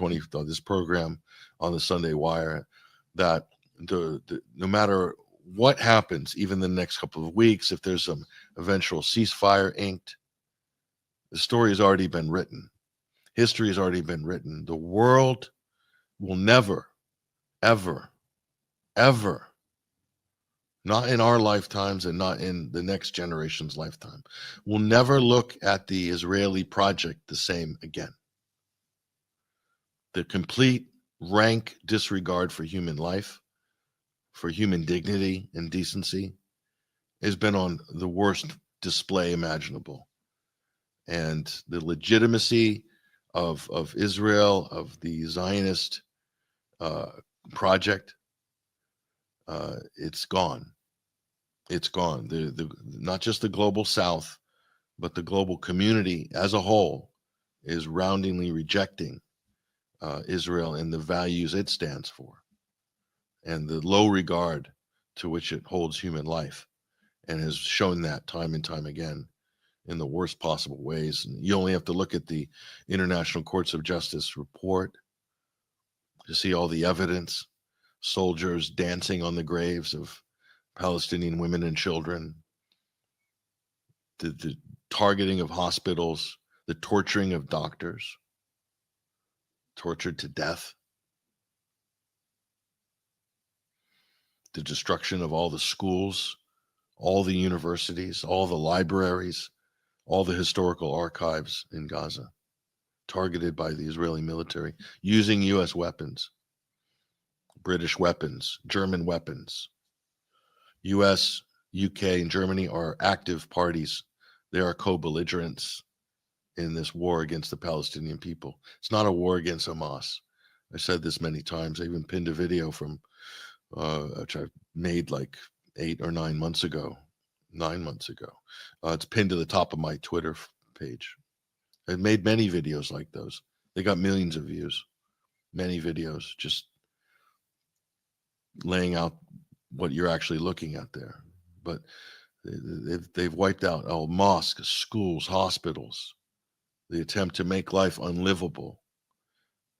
this program on the Sunday Wire, that no matter what happens, even the next couple of weeks, if there's some eventual ceasefire inked, the story has already been written. History has already been written. The world will never, ever, ever, not in our lifetimes and not in the next generation's lifetime, will never look at the Israeli project the same again. The complete rank disregard for human life, for human dignity and decency, has been on the worst display imaginable. And the legitimacy of Israel, of the Zionist project, it's gone. It's gone. Not just the global South, but the global community as a whole is roundingly rejecting Israel and the values it stands for, and the low regard to which it holds human life, and has shown that time and time again in the worst possible ways. And you only have to look at the International Courts of Justice report to see all the evidence: soldiers dancing on the graves of Palestinian women and children, the targeting of hospitals, the torturing of doctors, tortured to death, the destruction of all the schools, all the universities, all the libraries, all the historical archives in Gaza, targeted by the Israeli military, using U.S. weapons, British weapons, German weapons. U.S., UK, and Germany are active parties. They are co-belligerents in this war against the Palestinian people. It's not a war against Hamas. I said this many times. I even pinned a video from which I made like 8 or 9 months ago. 9 months ago. It's pinned to the top of my Twitter page. I've made many videos like those. They got millions of views. Many videos just laying out what you're actually looking at there. But they've wiped out all mosques, schools, hospitals. The attempt to make life unlivable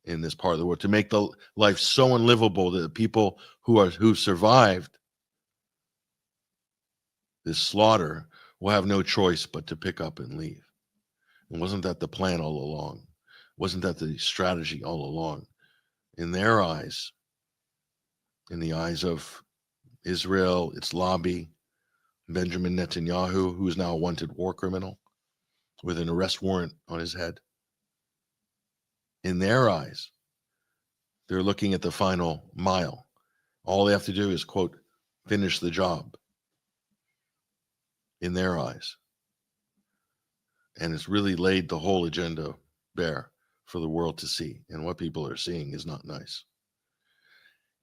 in this part of the world, to make the life so unlivable that the people who survived this slaughter will have no choice but to pick up and leave. And wasn't that the plan all along? Wasn't that the strategy all along? In their eyes, in the eyes of Israel, its lobby, Benjamin Netanyahu, who is now a wanted war criminal with an arrest warrant on his head. In their eyes, they're looking at the final mile. All they have to do is, quote, finish the job. In their eyes. And it's really laid the whole agenda bare for the world to see. And what people are seeing is not nice.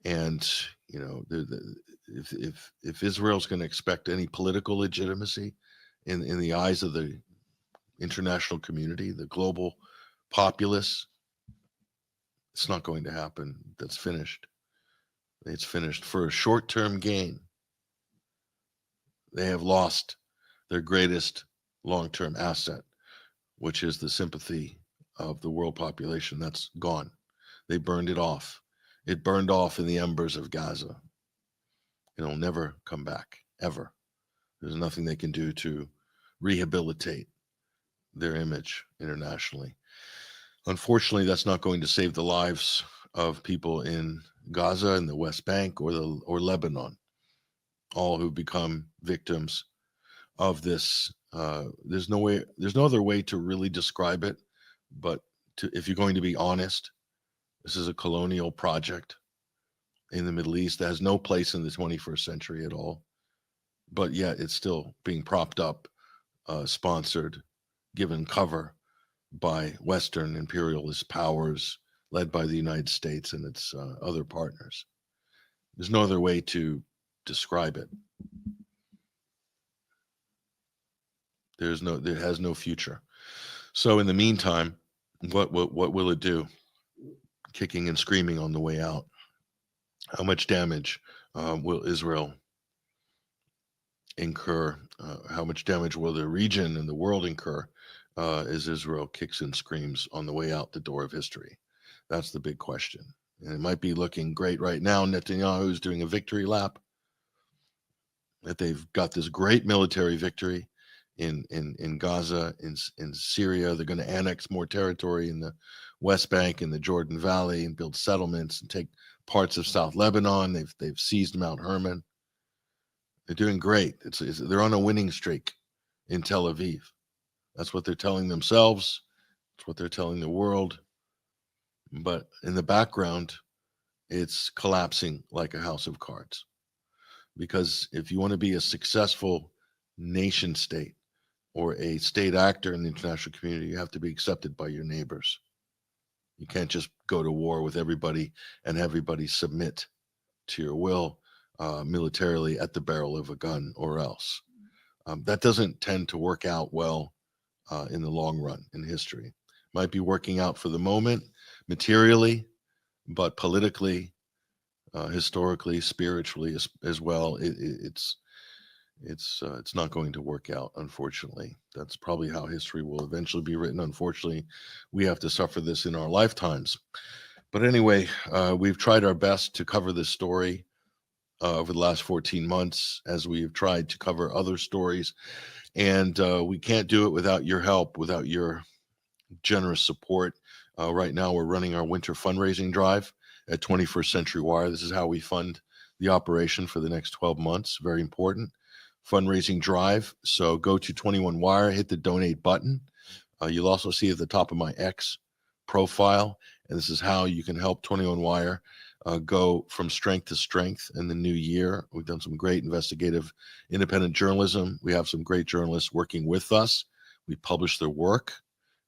And, you know, if Israel's going to expect any political legitimacy in the eyes of the international community, the global populace, it's not going to happen. That's finished. It's finished. For a short-term gain, they have lost their greatest long-term asset, which is the sympathy of the world population. That's gone. They burned it off. It burned off in the embers of Gaza. It'll never come back, ever. There's nothing they can do to rehabilitate their image internationally. Unfortunately, that's not going to save the lives of people in Gaza and the West Bank or Lebanon, all who become victims of this. There's no other way to really describe it, but if you're going to be honest, this is a colonial project in the Middle East that has no place in the 21st century at all, but yet it's still being propped up, sponsored, given cover by Western imperialist powers led by the United States and its other partners. There's no other way to describe it. There has no future. So in the meantime, what will it do? Kicking and screaming on the way out. How much damage will Israel incur? How much damage will the region and the world incur as Israel kicks and screams on the way out the door of history? That's the big question. And it might be looking great right now. Netanyahu is doing a victory lap, that they've got this great military victory in Gaza, in Syria. They're going to annex more territory in the West Bank and the Jordan Valley and build settlements and take parts of South Lebanon. They've seized Mount Hermon. They're doing great. They're on a winning streak in Tel Aviv. That's what they're telling themselves. It's what they're telling the world. But in the background, it's collapsing like a house of cards. Because if you want to be a successful nation state or a state actor in the international community, you have to be accepted by your neighbors. You can't just go to war with everybody and everybody submit to your will militarily at the barrel of a gun or else. That doesn't tend to work out well in the long run in history. Might be working out for the moment, materially, but politically, historically, spiritually as well. It's not going to work out, unfortunately. That's probably how history will eventually be written. Unfortunately, we have to suffer this in our lifetimes. But anyway, we've tried our best to cover this story over the last 14 months, as we've tried to cover other stories. And we can't do it without your help, without your generous support. Right now, we're running our winter fundraising drive at 21st Century Wire. This is how we fund the operation for the next 12 months. Very important fundraising drive. So go to 21 Wire, hit the donate button. You'll also see at the top of my X profile, and this is how you can help 21 Wire go from strength to strength in the new year. We've done some great investigative independent journalism. We have some great journalists working with us. We publish their work.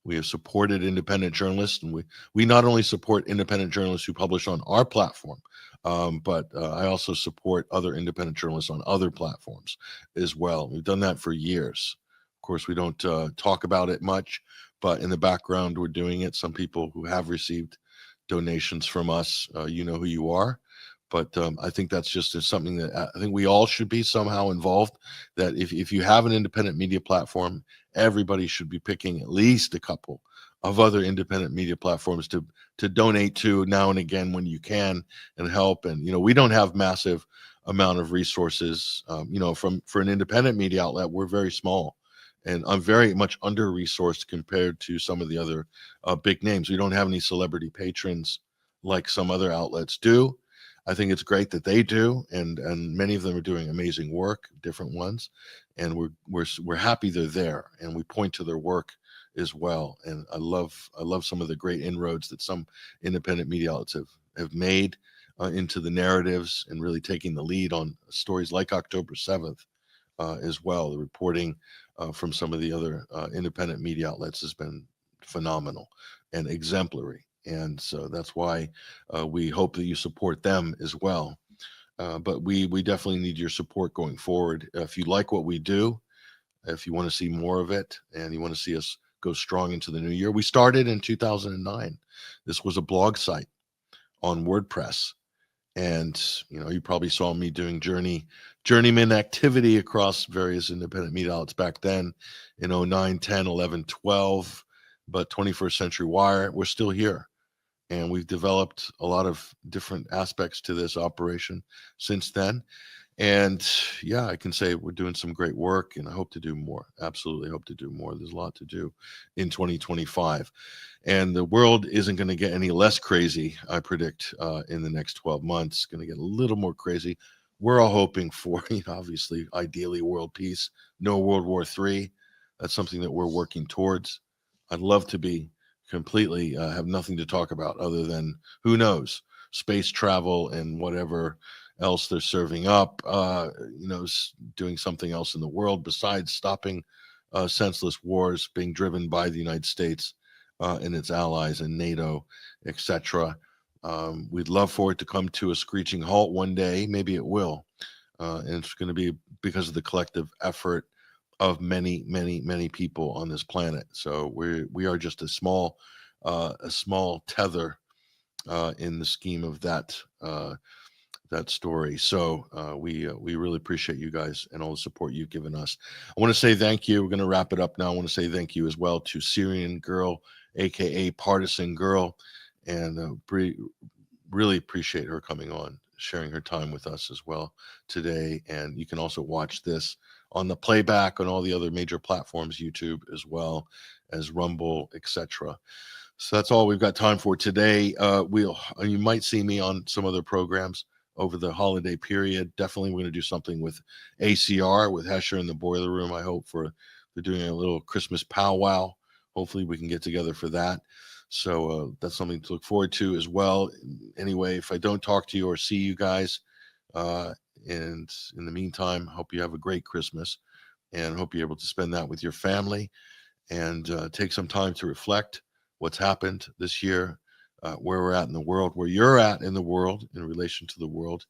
We have supported independent journalists, and we not only support independent journalists who publish on our platform, but I also support other independent journalists on other platforms as well. We've done that for years. Of course, we don't talk about it much, but in the background, we're doing it. Some people who have received donations from us, you know who you are. But I think that's just something that I think we all should be somehow involved. That if you have an independent media platform, everybody should be picking at least a couple of other independent media platforms to donate to now and again when you can and help. And we don't have massive amount of resources. For an independent media outlet, we're very small, and I'm very much under resourced compared to some of the other big names. We don't have any celebrity patrons like some other outlets do. I think it's great that they do, and many of them are doing amazing work, different ones, and we're happy they're there, and we point to their work as well. And I love some of the great inroads that some independent media outlets have made into the narratives, and really taking the lead on stories like October 7th as well. The reporting from some of the other independent media outlets has been phenomenal and exemplary. And so that's why we hope that you support them as well. But we definitely need your support going forward. If you like what we do, if you want to see more of it, and you want to see us go strong into the new year, we started in 2009. This was a blog site on WordPress. And, you probably saw me doing journeyman activity across various independent media outlets back then in 09, 10, 11, 12. But 21st Century Wire, we're still here. And we've developed a lot of different aspects to this operation since then. And yeah, I can say we're doing some great work, and I hope to do more. Absolutely hope to do more. There's a lot to do in 2025. And the world isn't going to get any less crazy, I predict, in the next 12 months. It's going to get a little more crazy. We're all hoping for, obviously, ideally, world peace, no World War III. That's something that we're working towards. I'd love to be completely have nothing to talk about other than, who knows, space travel and whatever else they're serving up, doing something else in the world besides stopping senseless wars being driven by the United States and its allies and NATO, etc. We'd love for it to come to a screeching halt one day. Maybe it will. And it's going to be because of the collective effort of many, many, many people on this planet. So we are just a small tether in the scheme of that story. So we really appreciate you guys and all the support you've given us. I want to say thank you. We're going to wrap it up now. I want to say thank you as well to Syrian Girl, aka Partisan Girl, and really appreciate her coming on, sharing her time with us as well today. And you can also watch this on the playback on all the other major platforms, YouTube as well as Rumble, etc. So that's all we've got time for today. You might see me on some other programs over the holiday period. Definitely we're going to do something with ACR, with Hesher in the Boiler Room. I hope they're doing a little Christmas powwow. Hopefully we can get together for that. So that's something to look forward to as well. Anyway, if I don't talk to you or see you guys, and in the meantime, hope you have a great Christmas, and hope you're able to spend that with your family, and take some time to reflect what's happened this year, where we're at in the world, where you're at in the world in relation to the world,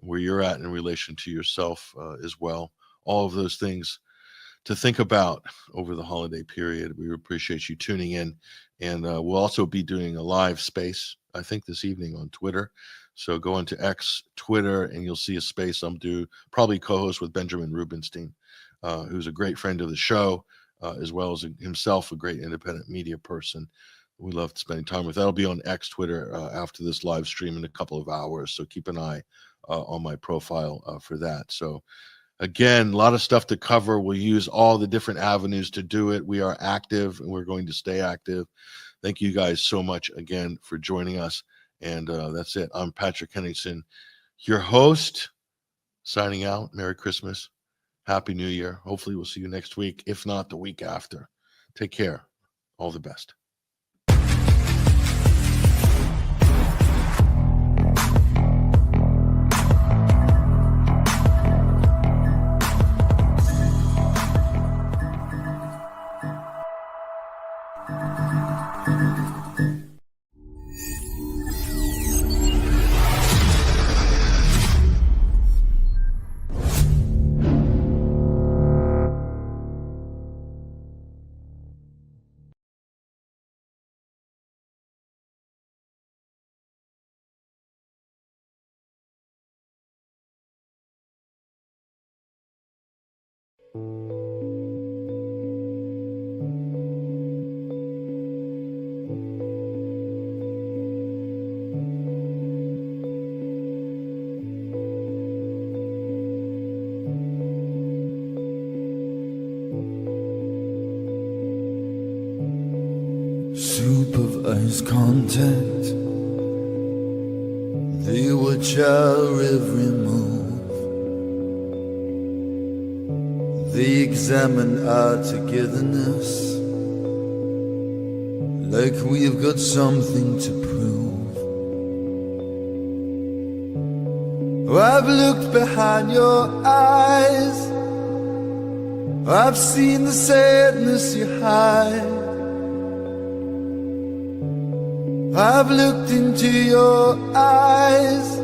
where you're at in relation to yourself as well. All of those things to think about over the holiday period. We appreciate you tuning in, and we'll also be doing a live space, I think, this evening on Twitter. So go into X, Twitter, and you'll see a space I'm due, probably co-host with Benjamin Rubenstein, who's a great friend of the show, as well as himself a great independent media person. We love spending time with. That'll be on X, Twitter, after this live stream in a couple of hours. So keep an eye on my profile for that. So again, a lot of stuff to cover. We'll use all the different avenues to do it. We are active, and we're going to stay active. Thank you guys so much again for joining us. And that's it. I'm Patrick Henningsen, your host, signing out. Merry Christmas. Happy New Year. Hopefully we'll see you next week, if not the week after. Take care. All the best. Supervised contact. They watch our every move. They examine our togetherness like we've got something to prove. I've looked behind your eyes. I've seen the sadness you hide. I've looked into your eyes.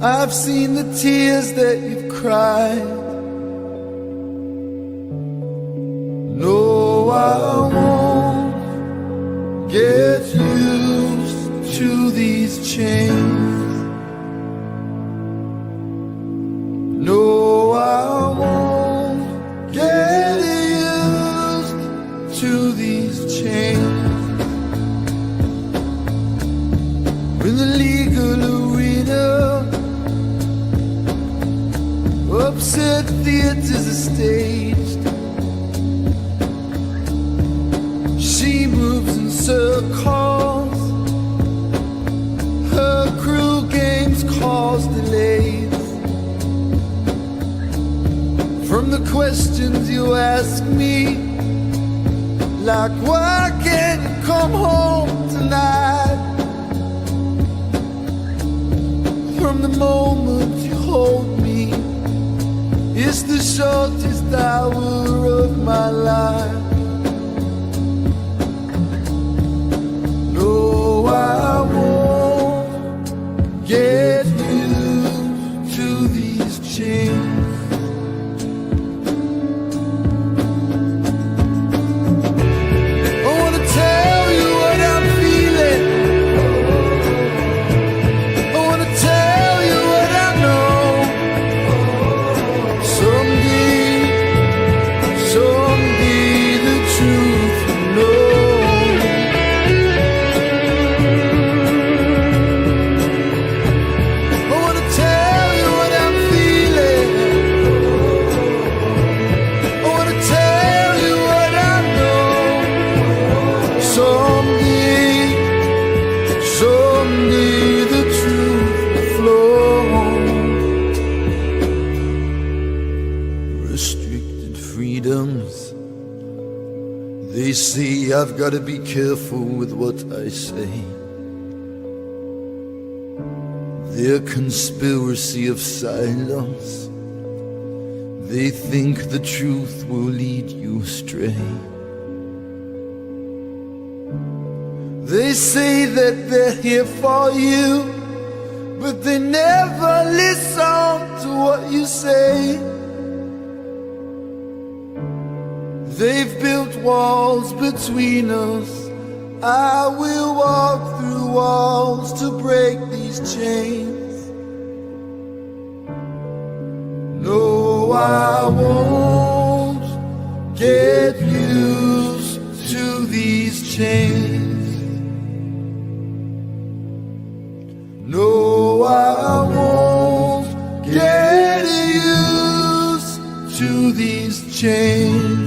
I've seen the tears that you've cried. No, I won't get used to these chains. No, I won't get used to these chains. In the legal arena, upset theaters are staged. She moves in circles. Her cruel games cause delays. From the questions you ask me, like why can't you come home tonight? From the moment you hold me, it's the shortest hour of my life. No, I won't get used to these chains. I wanna tell you what I'm feeling. I wanna tell you what I know. Someday the truth will know. I wanna tell you what I'm feeling. I wanna tell you what I know. Someday the truth will flow. Restricted freedoms. They say I've got to be careful with what I say. Their conspiracy of silence. They think the truth will lead you astray. They say that they're here for you, but they never listen to what you say. They've built walls between us. I will walk through walls to break these chains. No, I won't get used to these chains. No, I won't get used to these chains.